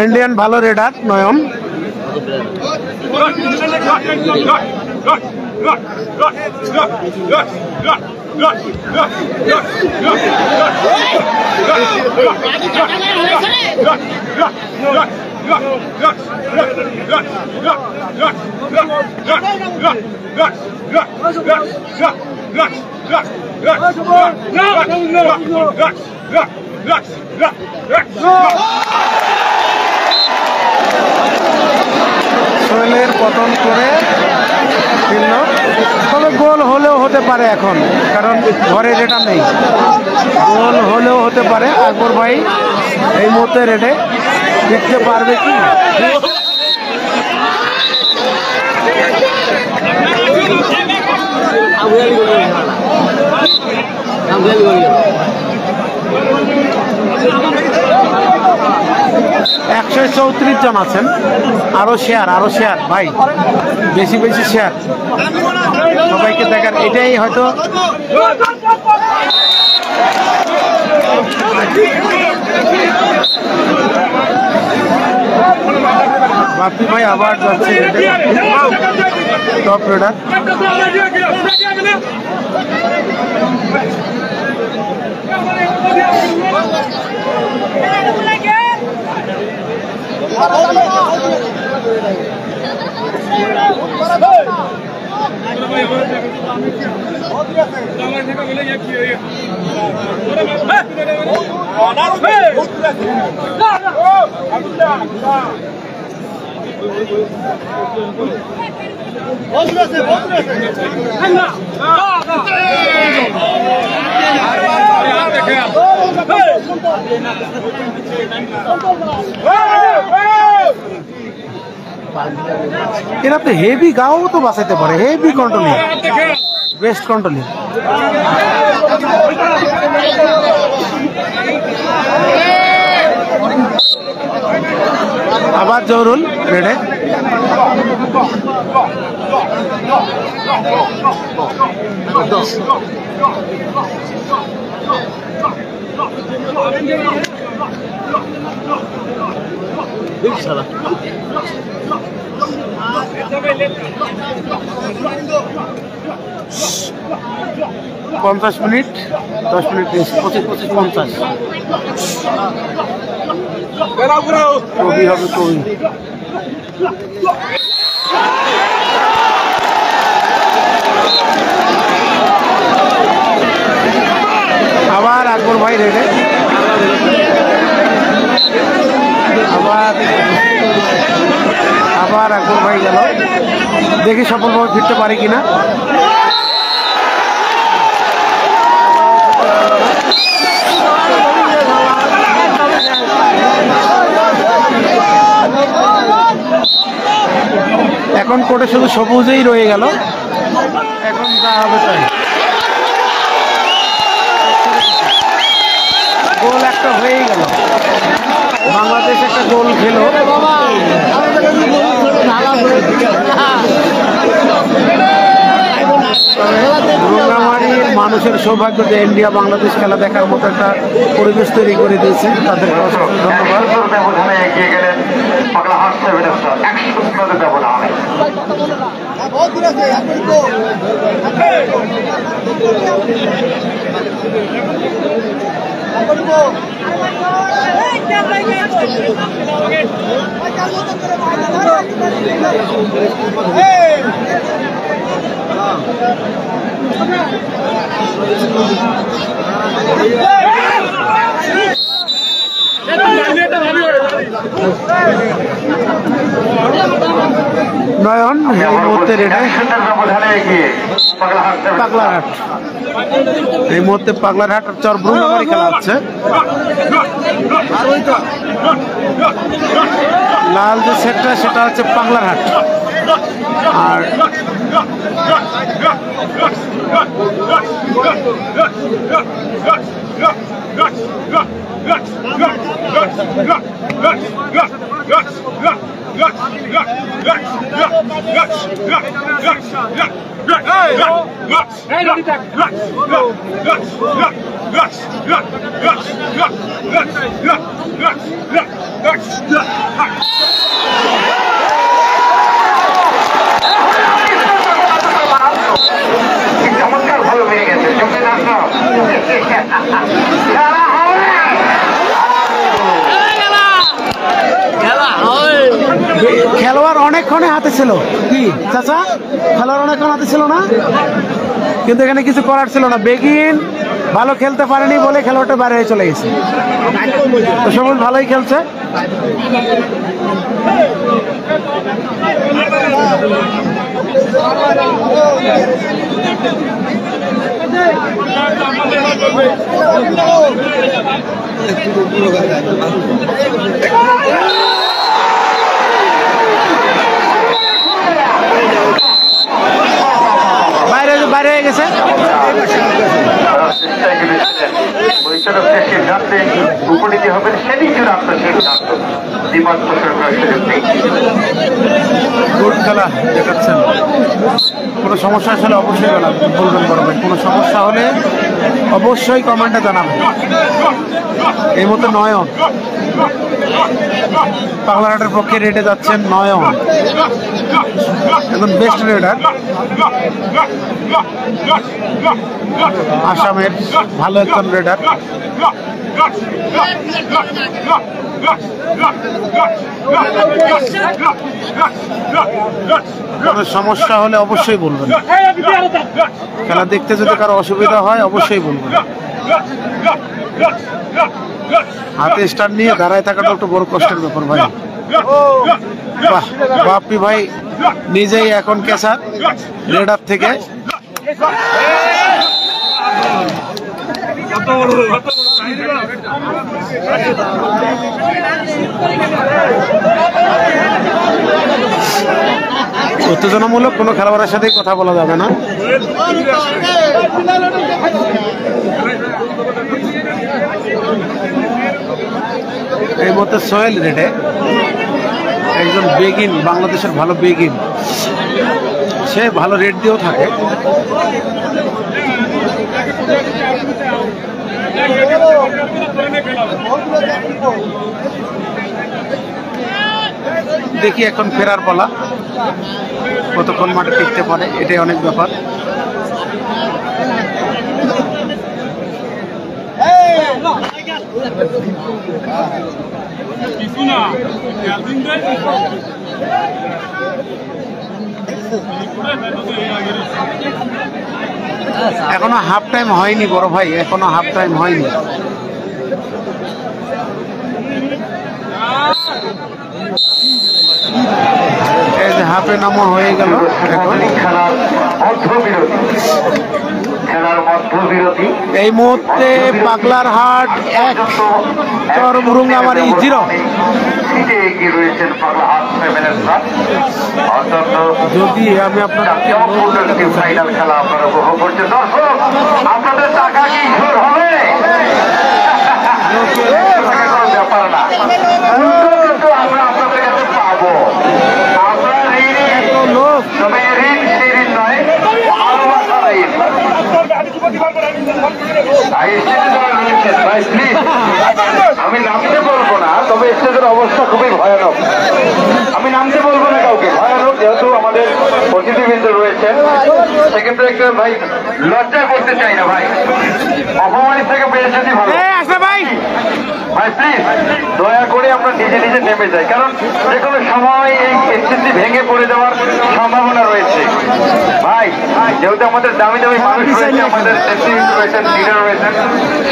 ইন্ডিয়ান ভালো রেডার নয়ন। সোহেলের পতন করে ফিরল। তবে গোল হলেও হতে পারে এখন, কারণ ঘরে যেটা নেই। গোল হলেও হতে পারে। আকবর ভাই এই মুহূর্তে রেডে দেখতে পারবে কি? একশো 34 জন আছেন। আরো শেয়ার ভাই, বেশি শেয়ার সবাইকে দেখার। এটাই হয়তো বাপি ভাই আবার যাচ্ছে টপ রেডার। এরা তো হেভি গাও তো বাঁচাইতে পারে, হেভি কন্ট্রোলিং, বেস্ট কন্ট্রোলিং। আবার জহরুল রেডে, পঞ্চাশ মিনিট, 10 মিনিট, 25-50 কবি হবে কবি। আবার আকবর ভাই রেডে, আবার আকবর ভাই গেল, দেখি সফলভাবে ফিরতে পারি কিনা। এখন কোর্টে শুধু সবুজেই রয়ে গেল, এখন যা হবে তাই। গোল একটা হয়েই গেল, বাংলাদেশ একটা গোল খেলো। রঙ্গামাটির মানুষের সৌভাগ্য যে ইন্ডিয়া বাংলাদেশ খেলা দেখার মতো একটা পরিবেশ তৈরি করে দিয়েছে, তাদেরকে ধন্যবাদ। ব্যবধানে এগিয়ে গেলেন পাগলাহাট সেভেন স্টার, 1-0 ব্যবধানে। নয়ন এই মুহূর্তে রেডে, পাগলাহাট, এই মুহূর্তে পাগলাহাট আর চরব্রুঙ্গামারি খেলা হচ্ছে। লাল যে সেটটা সেটা হচ্ছে পাগলাহাট, আর চমৎকার ভালো হয়ে গেছে। খেলোয়াড় অনেকক্ষণে হাতে ছিল, কি চাচা খেলোয়াড় অনেকক্ষণ হাতে ছিল না, কিন্তু এখানে কিছু করার ছিল না। বেগিন ভালো খেলতে পারেনি বলে খেলোয়াড়টা বাইরে হয়ে চলে গেছে। তো সবুজ ভালোই খেলছে। বাইরে হয়ে গেছে। পরিচালকদের সিদ্ধান্তে উপনীত হবেন সেটি চূড়ান্ত সিদ্ধান্ত। দ্বিমত পোষণ করার সুযোগ নেই। গুড খেলা দেখাচ্ছেন। কোনো সমস্যা আসলে অবশ্যই বলবেন বড় ভাই, কোনো সমস্যা হলে অবশ্যই কমেন্টে জানাবেন। এই মতো নয়ন পাগলাহাটের পক্ষে রেডে যাচ্ছেন নয়ন, একদম বেস্ট রেডার। আসামের ভালো একজন রেডার। কোনো সমস্যা হলে অবশ্যই বলবেন, খেলা দেখতে যদি কারো অসুবিধা হয় অবশ্যই বলবেন। হাতে স্টার নিয়ে দাঁড়ায় থাকাটা একটু বড় কষ্টের ব্যাপার ভাই। বাহ, বাপ্পি ভাই নিজেই এখন ক্যাচার রেডার থেকে। উত্তেজনামূলক কোনো খেলোয়াড়ের সাথেই কথা বলা যাবে না। এই মধ্যে সোহেল রেডে একজন বেগিন, বাংলাদেশের ভালো বেগিন, সে ভালো রেট দিয়েও থাকে। দেখি এখন ফেরার পালা, কতক্ষণ মাঠে টিকতে পারে, এটাই অনেক ব্যাপার। এখনো হাফ টাইম হয়নি বড় ভাই, এখনো হাফ টাইম হয়নি। এই যে হাফে নামা হয়ে গেল। এই মুহূর্তে পাগলার হাট 1, চরমুরুঙ্গামারি 0। যদি আমি আপনাদেরকে ফাইনাল খেলা আপনারা উপভোগ করছেন। দর্শক, আপনাদের টাকা কি সুর হবে? ব্যাপার না, কিন্তু আমরা আপনাদের কাছে পাবো। আমরা তবে ঋণ সেই ঋণ নয়, ভালোবাসার ঋণ। আমি নামতে বলবো না, তবে স্টেজের অবস্থা খুবই ভয়ানক। আমি নামতে বলবো না কাউকে, ভয়ানক, যেহেতু আমাদের অতিথিবৃন্দ রয়েছেন। সেক্ষেত্রে একটা ভাই লজ্জা করতে চাই না ভাই, অপমানিত থেকে পেয়েছি ভালো ভাই। প্লিজ দয়া করে আমরা নিজে নিজে নেমে যাই, কারণ যে কোনো সময় এই পরিস্থিতি ভেঙে পড়ে যাওয়ার সম্ভাবনা রয়েছে। ভাই, যেহেতু আমাদের দামি দামি মানুষ রয়েছে, আমাদের নেতৃবৃন্দ রয়েছেন, লিডার রয়েছেন,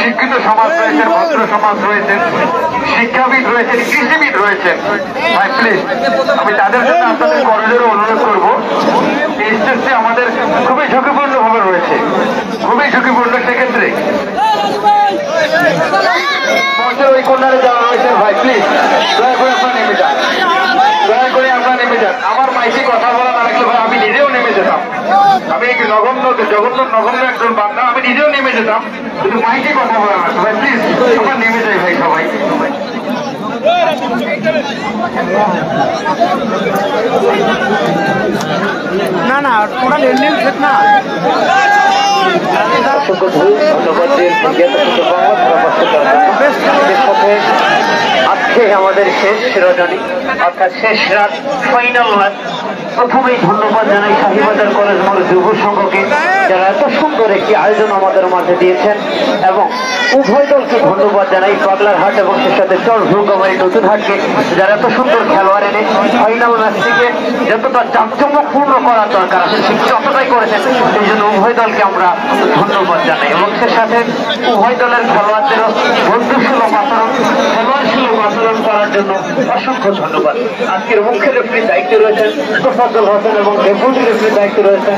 শিক্ষিত সমাজ রয়েছেন, ভদ্র সমাজ রয়েছেন, শিক্ষাবিদ রয়েছেন, কৃষিবিদ রয়েছেন। ভাই প্লিজ, আমি তাদের জন্য আপনাদের করজোরে অনুরোধ করবো, এই স্টেজটি আমাদের খুবই ঝুঁকিপূর্ণ ভাবে রয়েছে, খুবই ঝুঁকিপূর্ণ। সেক্ষেত্রে মঞ্চের ওই কর্নারে যারা রয়েছেন ভাই প্লিজ দয়া করে আপনারা নেমে যান, দয়া করে আপনারা নেমে যান। আমার মাইকে কথা বলা না রাখলে ভাই আমি নিজেও নেমে যেতাম। আমি নগণ্য একজন বান্দা, আমি নিজেও নেমে যেতাম, কিন্তু মাইকে কথা বলা না ভাই প্লিজ আমরা নেমে যাই ভাই সবাই। না না টোটাল ইন্ডিয়ান সেট না। আজকে আমাদের শেষ রজনী, অর্থাৎ শেষ রাত, ফাইনাল রাত। প্রথমেই ধন্যবাদ জানাই শাহীবাজার কলেজ মোড় যুব সংঘকে, যারা এত সুন্দর একটি আয়োজন আমাদের মাঝে দিয়েছেন, এবং উভয় দলকে ধন্যবাদ জানাই, পাগলার হাট এবং সে সাথে চরমুরুঙ্গামারি নতুন হাটকে, যারা এত সুন্দর খেলোয়াড় এনে ফাইনাল ম্যাচটিকে যতটা জাঁকজমকপূর্ণ করার দরকার আছে ঠিক ততটাই করেছেন। সেই জন্য উভয় দলকে আমরা ধন্যবাদ জানাই, এবং সে সাথে উভয় দলের খেলোয়াড়দেরও বন্ধুসুলভ আচরণ, খেলোয়াড়সুলভ আচরণ করার জন্য অসংখ্য ধন্যবাদ। আজকের মুখ্য রেফারির দায়িত্বে রয়েছেন তোফাজ্জল হোসেন এবং ডেপুটি রেফারির দায়িত্বে রয়েছেন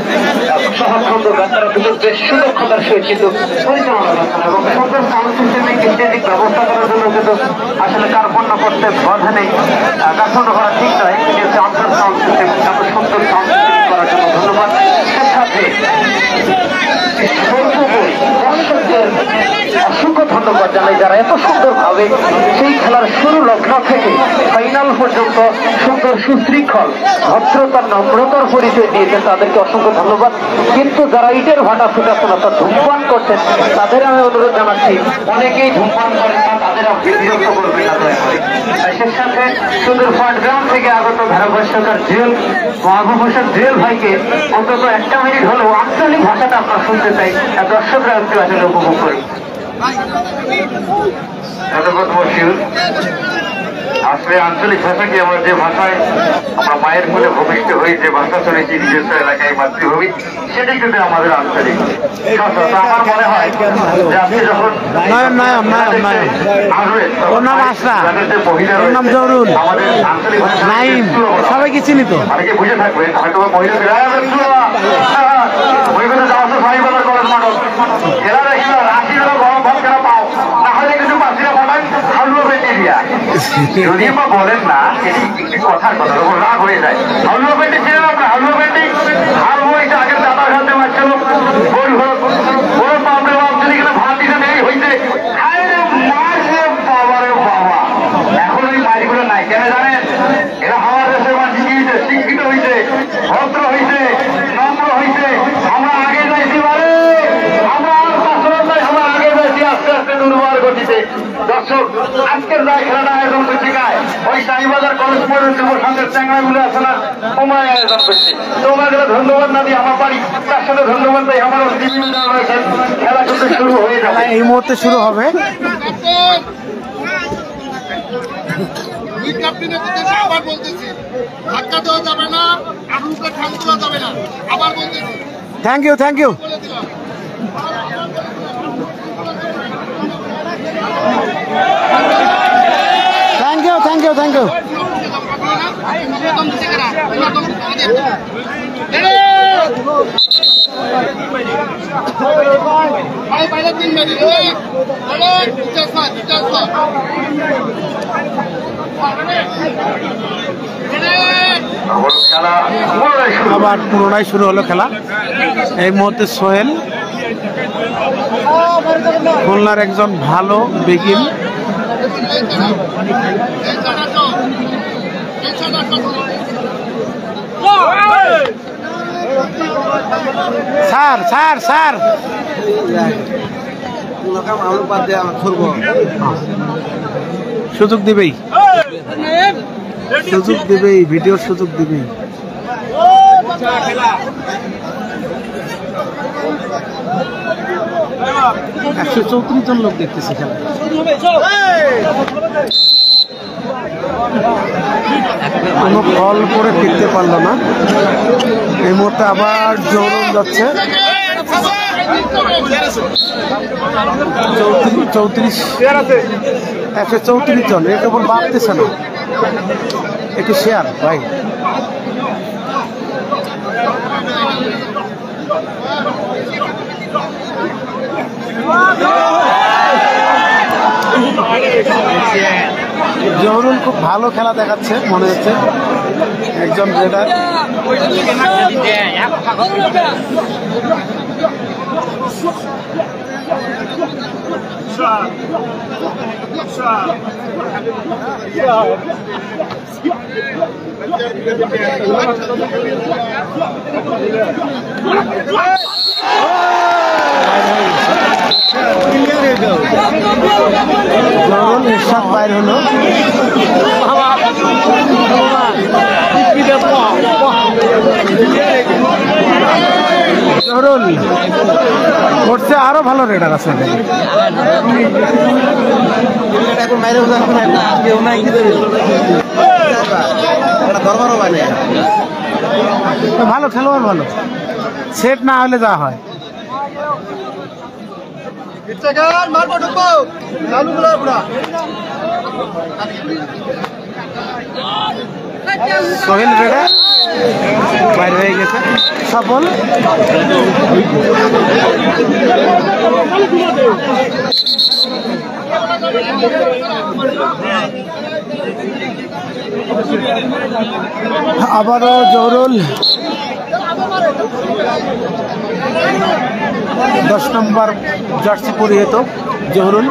সোহাগ খন্দকার। তারা দুজন বেশ সুদক্ষতার সহিত কিন্তু পরিচালনা করছেন, এবং সুন্দর সাউন্ড সিস্টেমে ইত্যাদিক ব্যবস্থা করার জন্য কিন্তু আসলে কার্পণ্য করতে বাধা নেই, কার্পণ্য করা ঠিক নয়, কিন্তু আন্তর সাউন্ড সিস্টেম এত সুন্দর সাউন্ড সিস্টেম করার জন্য ধন্যবাদ। সে সাথে অসংখ্য ধন্যবাদ জানাই, যারা এত সুন্দরভাবে সেই খেলার শুরু লগ্ন থেকে ফাইনাল পর্যন্ত সুন্দর সুশৃঙ্খল ভদ্রতার নম্রতার পরিচয় দিয়েছেন, তাদেরকে অসংখ্য ধন্যবাদ। কিন্তু যারা ইটের ভাটা ফুটাচ্ছেন অর্থাৎ ধূমপান করছেন, তাদের আমি অনুরোধ জানাচ্ছি, অনেকেই ধূমপান করেন না, তাদের বিরক্ত করবেন না। সে সাথে দেখেন সুন্দর পাটগ্রাম থেকে আগত ধারাভাষ্যকার জুয়েল মাহবুব হোসেন জুয়েল ভাইকে অন্তত একটা মিনিট হলেও আঞ্চলিক ভাষাটা আমরা শুনতে চাই, দর্শকরা একটু আসলে উপভোগ করি। ধন্যবাদ মশিউর। আসলে আঞ্চলিক ভাষাকে আমরা যে ভাষায় আমরা মায়ের কোলে ভূমিষ্ঠ হয়ে যে ভাষা শুনেছি নিজস্ব এলাকায় মাতৃভূমি, সেটাই কিন্তু আমাদের আঞ্চলিক ভাষা। তো আমার মনে হয় যে আপনি যখন আসবেন ওর নাম আশরা, তাদের যে মহিলা ওর নাম জহরুল, আমাদের আঞ্চলিক ভাষা নাইম, সবাইকে চিনি তো। অনেকে বুঝে থাকবেন হয়তো মহিলাদের সারিবাজার কলেজ মাঠক খেলা দেখিল 80 টাকা গরম ভাত কেন পাও, না হলে কিন্তু পাঁচিরা পাঠান হালুয়া পেটে দিয়া। যদি বা বলেন না এটি একটি কথার কথা ওপর রাগ হয়ে যায়। হালুয়া পেটে ছিলেন আপনার হালুয়া পেটে হাল হয়েছে আগের দাদা খাতে পারছিল গোল ঘর ওর বাপরে বাপ যদি কিনা ভাত দিতে দেরি হয়েছে মারে বাবারে বাবা। এখন ওই বাড়িগুলো নাই কেন জানেন? এরা আমার দেশের মানুষ শিক্ষিত হয়েছে, ভদ্র হয়েছে, নম্র হয়েছে। আমরা আগে যাইছি বারে, আমরা আর পাঁচজন নাই, আমরা আগে যাইছি আস্তে আস্তে দুর্বার গতিতে। দর্শক আজকের যা খেলাটা আয়োজন করছে গায়ে ওই সাইবাজার কলেজ পর্যন্ত সঙ্গে চ্যাংড়াগুলো আছে না, ওমায় আয়োজন করছে। তো ওনাদের ধন্যবাদ না দিয়ে আমার বাড়ি তার সাথে ধন্যবাদ দেয় আমার টিভি রয়েছেন। খেলা কিন্তু শুরু হয়ে যাবে, এই মুহূর্তে শুরু হবে। আবার বলতেছি ধাক্কা দেওয়া যাবে না, আঙুলকে ঠান দেওয়া যাবে না, আবার বলতেছি। Thank you, thank you. বলে দিলাম thank you, thank you, thank you. বাইরে 3 মিনিট খেলা পুনরায় শুরু। আবার পুনরায় শুরু হলো খেলা। এই মুহূর্তে সোহেল খুলনার একজন ভালো বেগিন। স্যার স্যার স্যার সুযোগ দিবেই, সুযোগ দিবেই, ভিডিওর সুযোগ দিবেই। 134 জন লোক দেখতেছে খেলা। কোনো ফল করে ফিরতে পারলো না। এই মুহূর্তে আবার জোরন যাচ্ছে। 134 জন, এর উপর ভাবতেছে না। একটু শেয়ার ভাই। জহরুল খুব ভালো খেলা দেখাচ্ছে মনে হচ্ছে, একজন রেডার। জহরুল এরশাদ বাইর হলো। জহরুল করছে, আরো ভালো রেডার আছে। ভালো খেলোয়াড়, ভালো সেট না হলে যা হয়। সোহেল রেডা বাইরে হয়ে গেছে, সফল। আবারও জহরুল 10 নম্বর জার্সি পরিহিত জহরুল।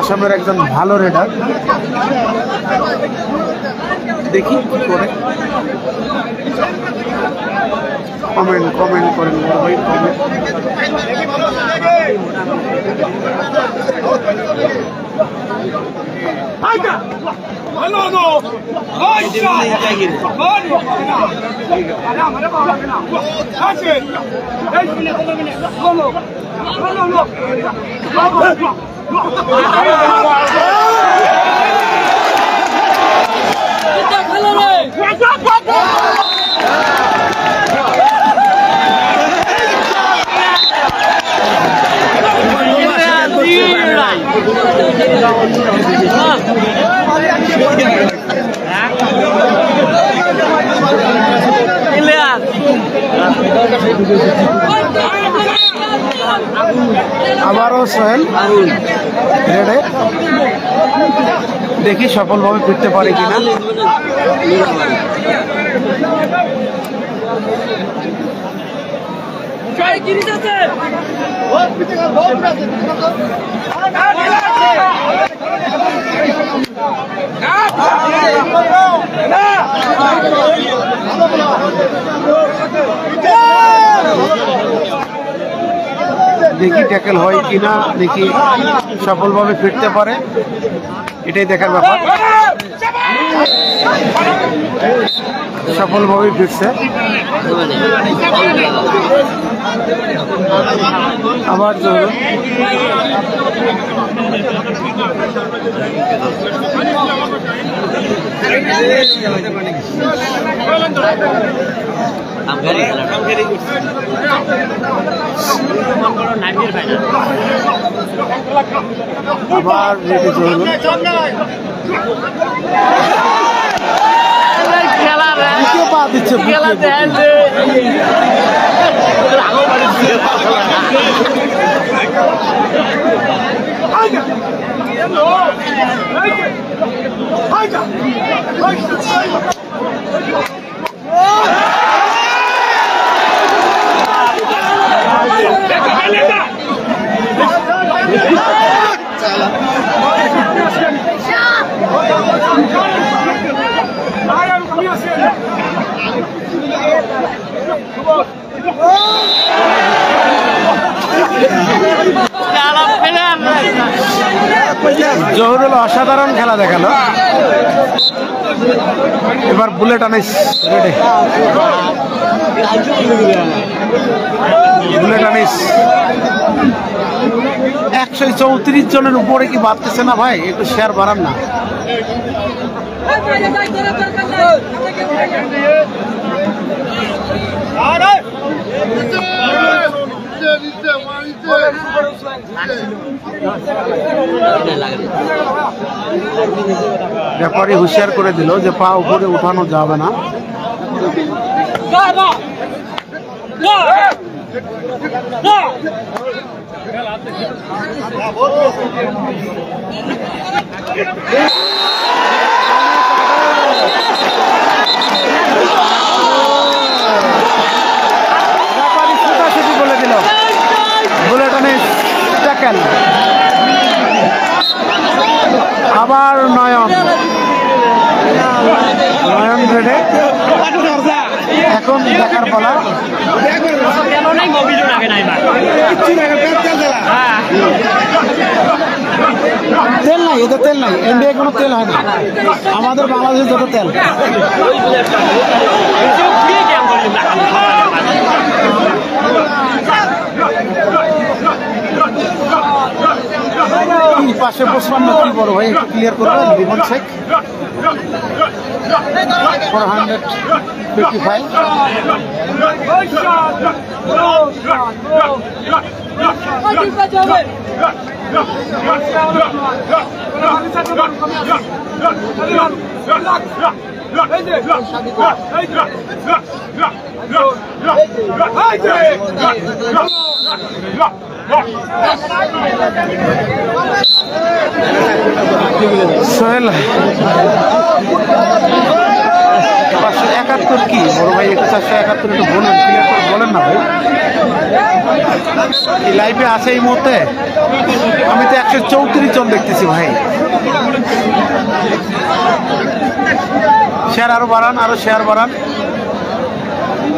আসামের একজন ভালো রেডার। দেখি কি করে। কমেন্ট করেন ভাই, কমেন্ট। আবারও সোহেল রেডে, দেখি সফলভাবে ফিরতে পারে কিনা। দেখি ট্যাকেল হয় কিনা, দেখি সফলভাবে ফিরতে পারে, এটাই দেখার ব্যাপার। সফলভাবে ফিরছে। আবার জোর আবার রেডি জোর পা দিচ্ছে। জহুরুল অসাধারণ খেলা দেখালো। এবার bullet Anis ready. Bullet Anis 134 জনের উপরে কি বাড়তেছে না ভাই? একটু শেয়ার বাড়ান না। ব্যাপারী হুঁশিয়ার করে দিল যে পা উপরে উঠানো যাবে না। বলে দিল বুলেট আনিস ট্যাকেল। আবার নয়ন রেডে। এখন দেখার পালা। তেল নাই, এতে তেল নাই, ইন্ডিয়ায় কোনো তেল হয় না। আমাদের বাংলাদেশে যত তেল। পাশে 55 কি বড় ভাই, একটু ক্লিয়ার করবেন। রিবন শেখ 455। সোহেল 571 71 কি বড় ভাই? 471 একটু বলেন, ক্লিয়ার করে বলেন না ভাই। এই লাইভে আছে এই মুহূর্তে? আমি তো 134 জন দেখতেছি ভাই। শেয়ার আরো বাড়ান, আরো শেয়ার বাড়ান।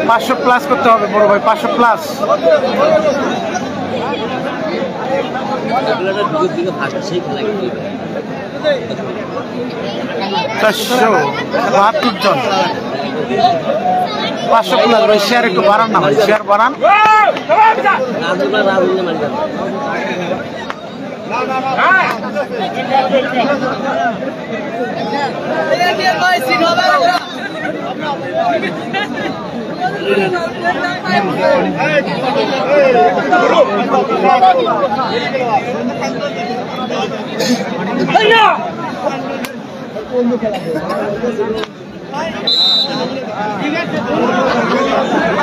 500 প্লাস করতে হবে বড় ভাই, 500 প্লাস। 472 জন, 500 প্লাস ভাই। শেয়ার একটু বাড়ান না ভাই, শেয়ার বাড়ান।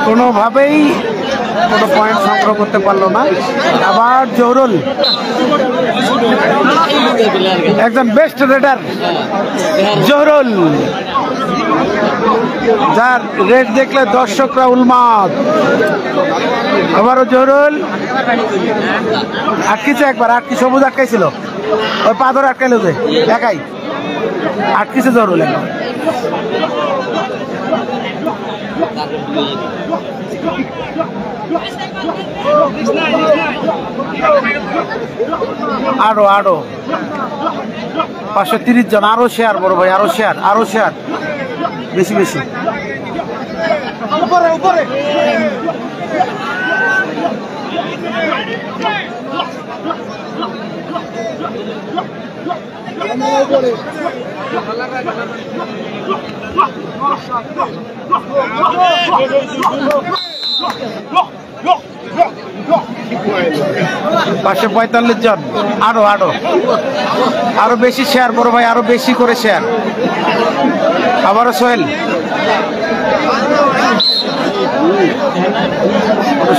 কোনোভাবেই কোনো পয়েন্ট সংগ্রহ করতে পারলো না। আবার জহরুল একজন বেস্ট রেডার, জহরুল, যার রেড দেখলে দর্শকরা উন্মাদ। আবারও জহরুল আটকেছে একবার, সবুজ আটকাইছিল, ওই পা ধরে আটকাইল যে একাই আটকেছে জহরুল একবার। আরো 530 জন, আরো শেয়ার বড় ভাই, আরো শেয়ার, আরো শেয়ার, বেশি বেশি। পাঁচশো 45 জন, আরো বেশি শেয়ার বড় ভাই, আরো বেশি করে শেয়ার। আবারও সোহেল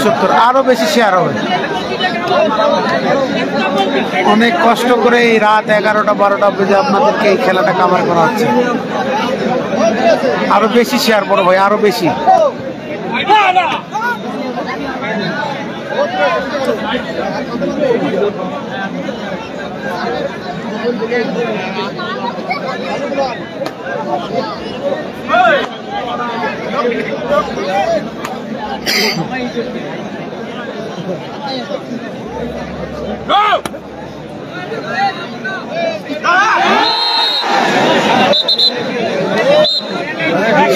70, আরো বেশি শেয়ার হবে। অনেক কষ্ট করে এই রাত 11টা 12টা বেজে আপনাদেরকে এই খেলাটা কাভার করা হচ্ছে। আরো বেশি শেয়ার বড় ভাই, আরো বেশি।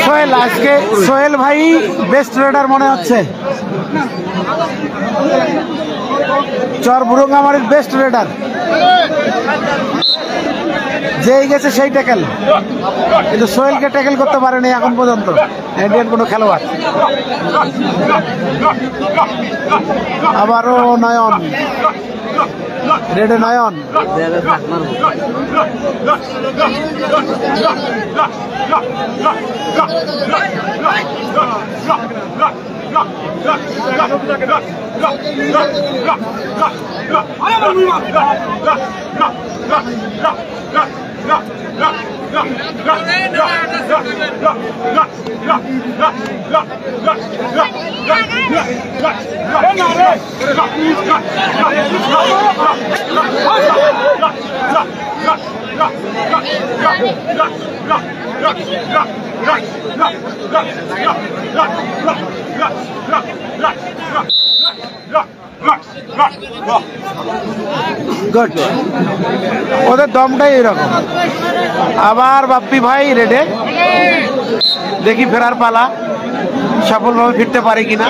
সোহেল, আজকে সোহেল ভাই বেস্ট রেডার মনে হচ্ছে। চরবুরুঙ্গামারির বেস্ট রেডার, যেই গেছে সেই ট্যাকেল, কিন্তু সোহেলকে ট্যাকেল করতে পারেনি এখন পর্যন্ত ইন্ডিয়ান কোনো খেলোয়াড়। আবারও নয়ন, রেডে নয়ন, গুড, ওদের দমটাই এরকম। আবার বাপ্পি ভাই রেডে, দেখি ফেরার পালা, সফলভাবে ফিরতে পারে কিনা।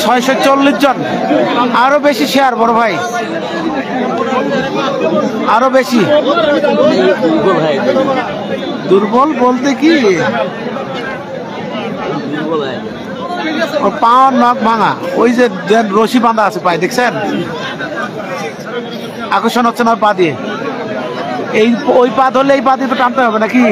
640 জন, আরো বেশি শেয়ার বড় ভাই, আরো বেশি। দুর্বল বলতে কি, পাওয়ার নখ ভাঙা, ওই যে রশি বাঁধা আছে পায়ে, দেখছেন? আকর্ষণ হচ্ছে না পা দিয়ে, এই ওই পা ধরলে এই পা দিয়ে তো টানতে হবে নাকি?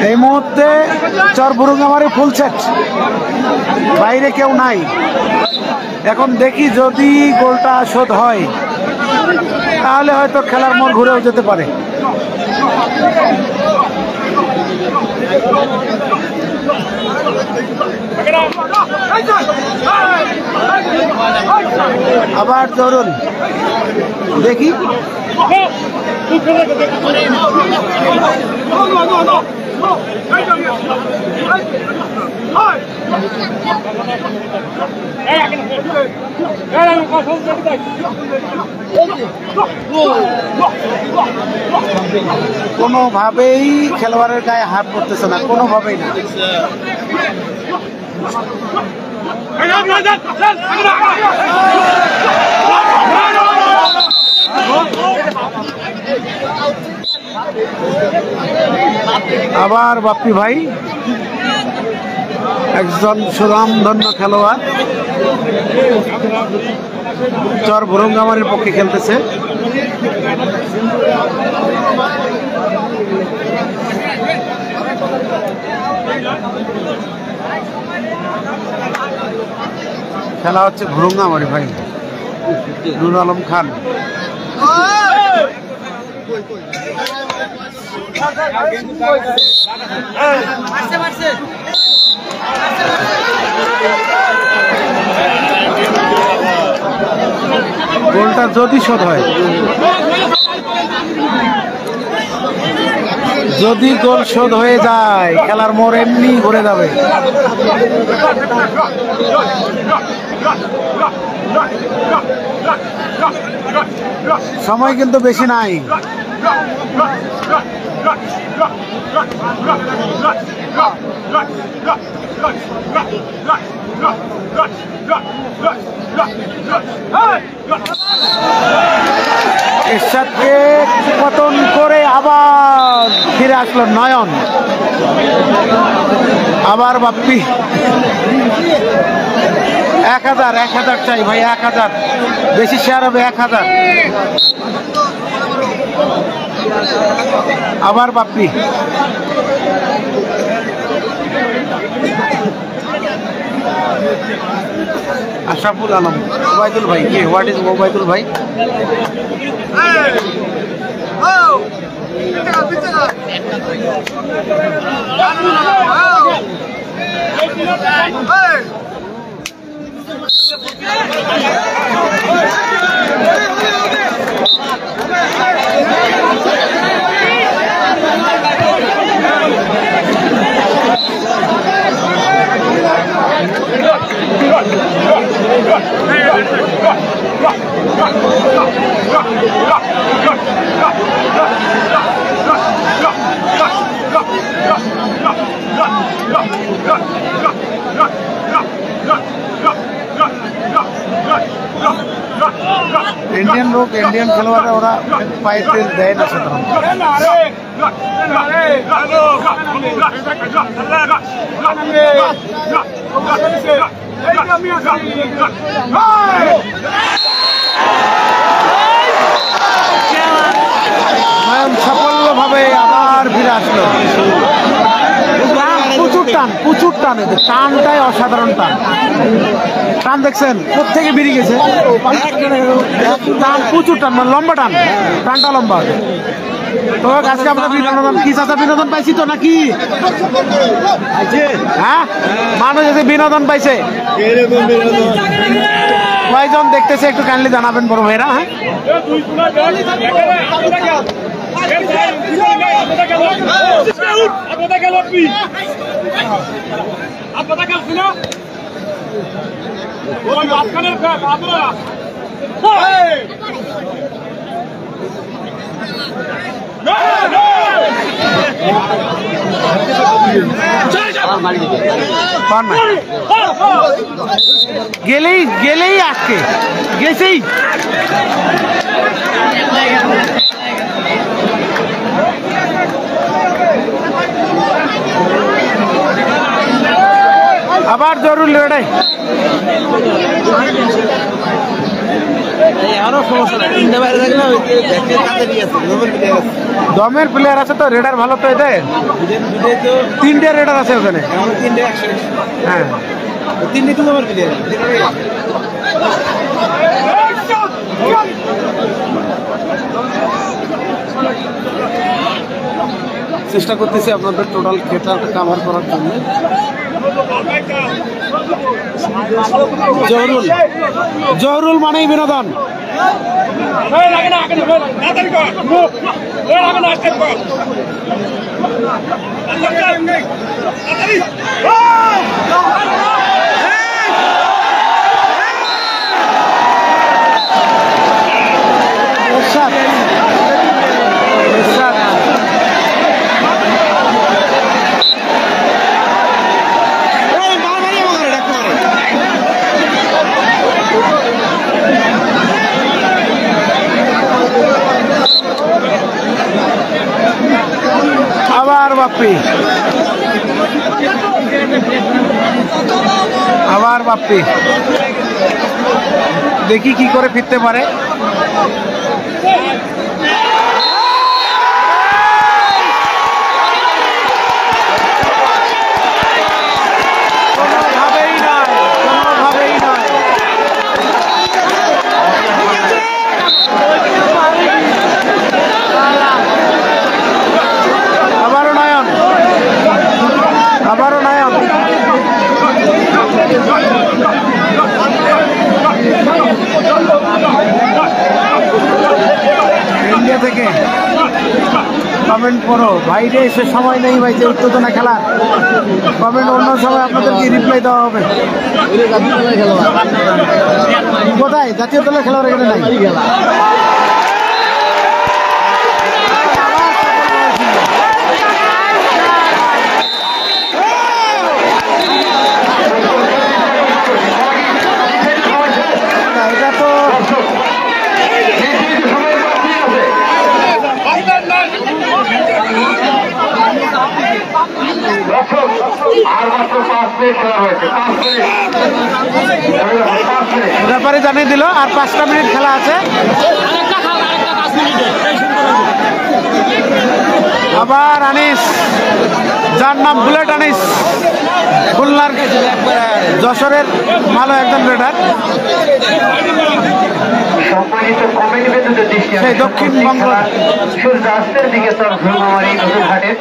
এই মুহূর্তে চরবুরুঙ্গামারি ফুল সেট, বাইরে কেউ নাই। এখন দেখি যদি গোলটা শোধ হয় তাহলে হয়তো খেলার মোড় ঘুরেও যেতে পারে। আবার জরুল দেখি, কোনোভাবেই খেলোয়াড়ের গায়ে হাত পড়তেছে না, কোনোভাবেই না। আবার বাপ্পি ভাই একজন সুনামধন্য খেলোয়াড়, চরবুরুঙ্গামারির পক্ষে খেলতেছে। খেলা হচ্ছে ভুরুঙ্গামারি ভাই, নুর আলম খান। গোলটা যদি শোধ হয়, যদি গোল শোধ হয়ে যায় খেলার মোড় এমনি ঘুরে যাবে। সময় কিন্তু বেশি নাই। এরশাদকে পতন করে আবার ফিরে আসলো নয়ন। আবার বাপ্পি 1000 চাই ভাই, 1000 বেশি শেয়ার হবে, 1000। আবার বাপ্পি, আশরাফুল আলম, ওবায়দুল ভাই। কে হোয়াট ইজ ওবায়দুল ভাই? इंडियन लोग, इंडियन खेलवाड़ ওরা পায়ে তেল দেয় না সাধারণত। সাফল্যভাবে আবার ফিরে আসলো। প্রচুর টান, এদের টানটাই অসাধারণ টান। টান দেখছেন কোত্থেকে বেরিয়ে গেছে, টান প্রচুর টান, মানে লম্বা টান, টানটা লম্বা। তো আজকে আমরা বিনোদন কি চাচা বিনোদন পাইছি তো নাকি? হ্যাঁ, মানুষ এসে বিনোদন পাইছে। কয়জন দেখতেছে একটু কাইন্ডলি জানাবেন বড় ভাইরা। হ্যাঁ, গেলেই আজকে গেছেই। আবার জরুরি লড়াই। দমের প্লেয়ার আছে তো, রেডার ভালো তো এতে। 3টে রেডার আছে ওখানে। হ্যাঁ, 3টে তো দমের প্লেয়ার। চেষ্টা করতেছি আপনাদের টোটাল খেলাটা কাভার করার জন্য। জহরুল মানেই বিনোদন। আবার বাপ্পি, আবার বাপ্পি, দেখি কি করে ফিরতে পারে। কোনোভাবেই নয়, কোনোভাবেই নয়। আবারও নয়ন, আবারও নয়ন। ইন্ডিয়া থেকে কমেন্ট করো ভাই রে, সে সময় নেই ভাই, যে উত্তেজনা খেলার কমেন্ট অন্য সময় আপনাদেরকে রিপ্লাই দেওয়া হবে। কোথায় জাতীয় দলের খেলোয়াড় এখানে নাই। এটা তো আর মাত্র 5 মিনিট খেলা হয়েছে। 5 মিনিট ব্যাপারে জানিয়ে দিল আর 5টা মিনিট খেলা আছে। আবার আনিস, যার নাম বুলেট আনিস, খুলনার যশোরের ভালো একজন রেডার। সম্মানিত কমেন্ট বিন্দুদের দৃষ্টি সেই দক্ষিণবঙ্গ সূর্যাস্তের দিকে তার ভ্রমণী নতুন ঘাটে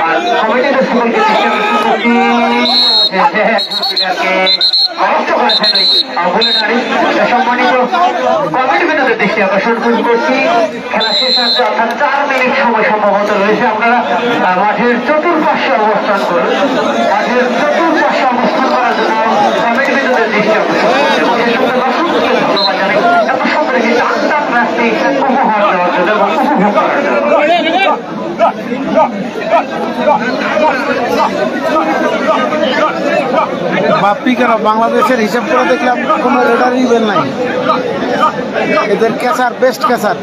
আর কমেন্টের সকলকে দৃষ্টি সম্মানিত কমেন্ট বিন্দুদের দৃষ্টি আকর্ষণ করছি। খেলা শেষ হচ্ছে, অর্থাৎ 4 মিনিট সময় সম্ভবত রয়েছে। আপনারা মাঠের চতুর্পাশে অবস্থান করুন। মাঠের চতুর্পাশে অবস্থান করার জন্য কমেন্ট বিন্দুদের দৃষ্টি আকর্ষণ এবং সে সঙ্গে দর্শককে ধন্যবাদ জানাই এত সুন্দর একটি টান রাস্তায় উপহার দেওয়ার জন্য এবং উপভোগ করার জন্য। বাপ্পি কেন বাংলাদেশের হিসাব করে দেখলাম কোনো রেডারই বেল নাই। এদের ক্যাচার বেস্ট ক্যাচার।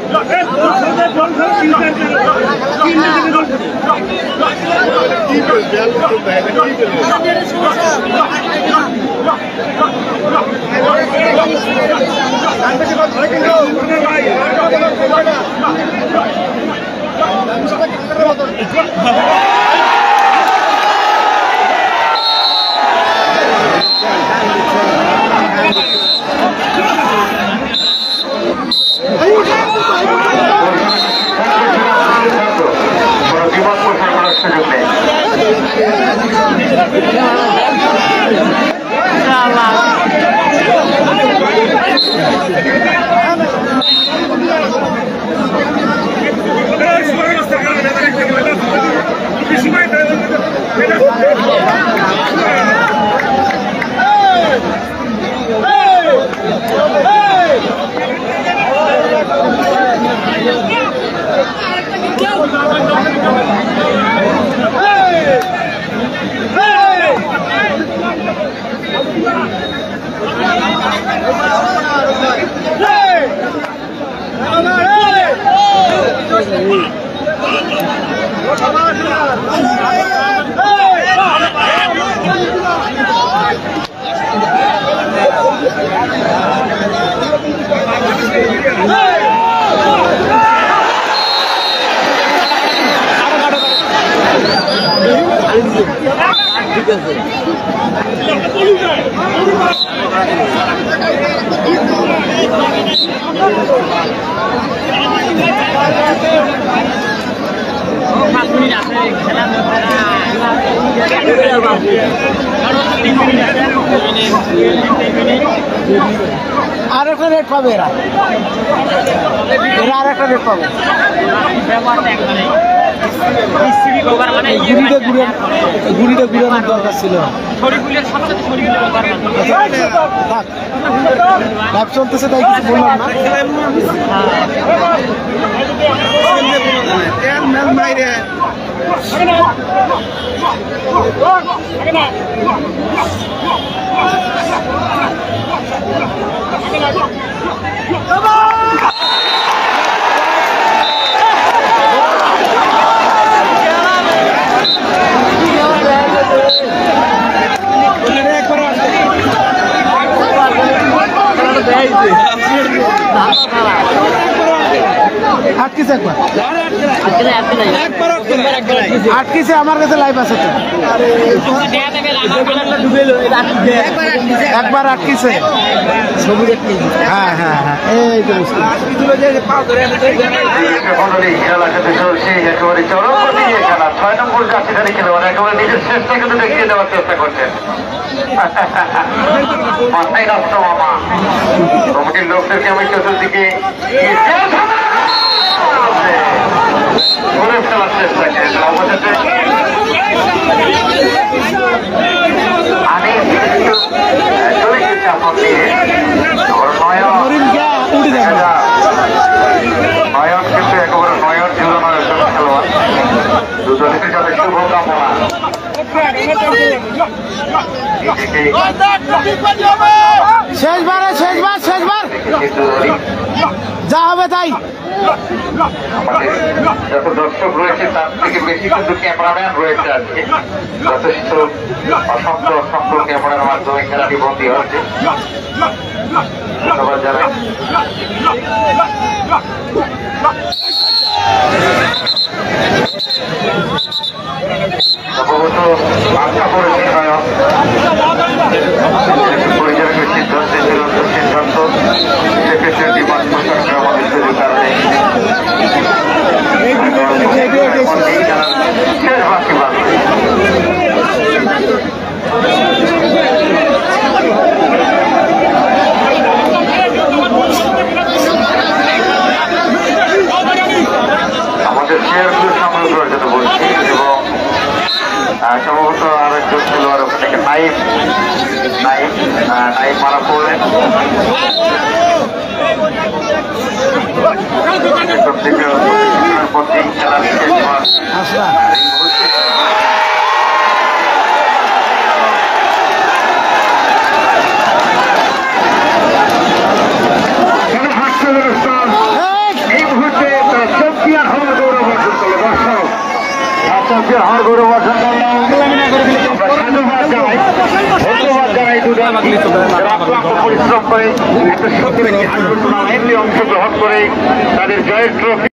আর একটা রেট পাবে এরা আর একটা রেট পাবে গুড়িটা ঘুরানোর দরকার ছিল লাভ চলতেছে তাই কিছু বললাম না আটকিছে আমার কাছে লাইভ আছে তো একবার আটকিছে হ্যাঁ হ্যাঁ হ্যাঁ এই তো খেলা খেতে চলছে একেবারে চরমপন্থী খেলা 6 নম্বর জাতীয়ধারী খেলোয়াড় একেবারে নিজের চেষ্টা কিন্তু দেখিয়ে দেওয়ার চেষ্টা করছেন মাথায় নষ্ট মামা কমিটির লোকদেরকে আমি চতুর্দিকে ঘুরে ফেলার চেষ্টা করেছেন অবশেষে চলে গেছে আপন দিয়ে নয়ন কিন্তু একেবারে নয়ন ঝুলানোর একজন খেলোয়াড় দুজনকে যাদের শুভকামনা শেষবার যা হবে তাই যত দর্শক রয়েছে তার থেকে বেশি কিন্তু ক্যামেরাম্যান রয়েছে আজকে যথেষ্ট অসংখ্য ক্যামেরার মাধ্যমে খেলাটি বন্দী হচ্ছে ধন্যবাদ জানাই সম্ভবত আশা করেছি পরিচালকের সিদ্ধান্তে চূড়ান্ত সিদ্ধান্ত সেক্ষেত্রে মাঠ প্রশাসনের আমাদের তৈরির কারণে শেষ বাকি বাকি আমাদের চেয়ারগুলো সামনে করার জন্য বলছি এবং সম্ভবত আর একজন খেলোয়াড় ওখান থেকে নাইম মারা পড়লেন খেলার এই মুহূর্তে চ্যাম্পিয়ন হওয়ার গৌরব অর্জন করলো দর্শক চ্যাম্পিয়ন হওয়ার গৌরব অর্জন করলো ধন্যবাদ জানাই দুজন পরিশ্রম করে একটা সুন্দর অংশগ্রহণ করে তাদের জয়ের ট্রফি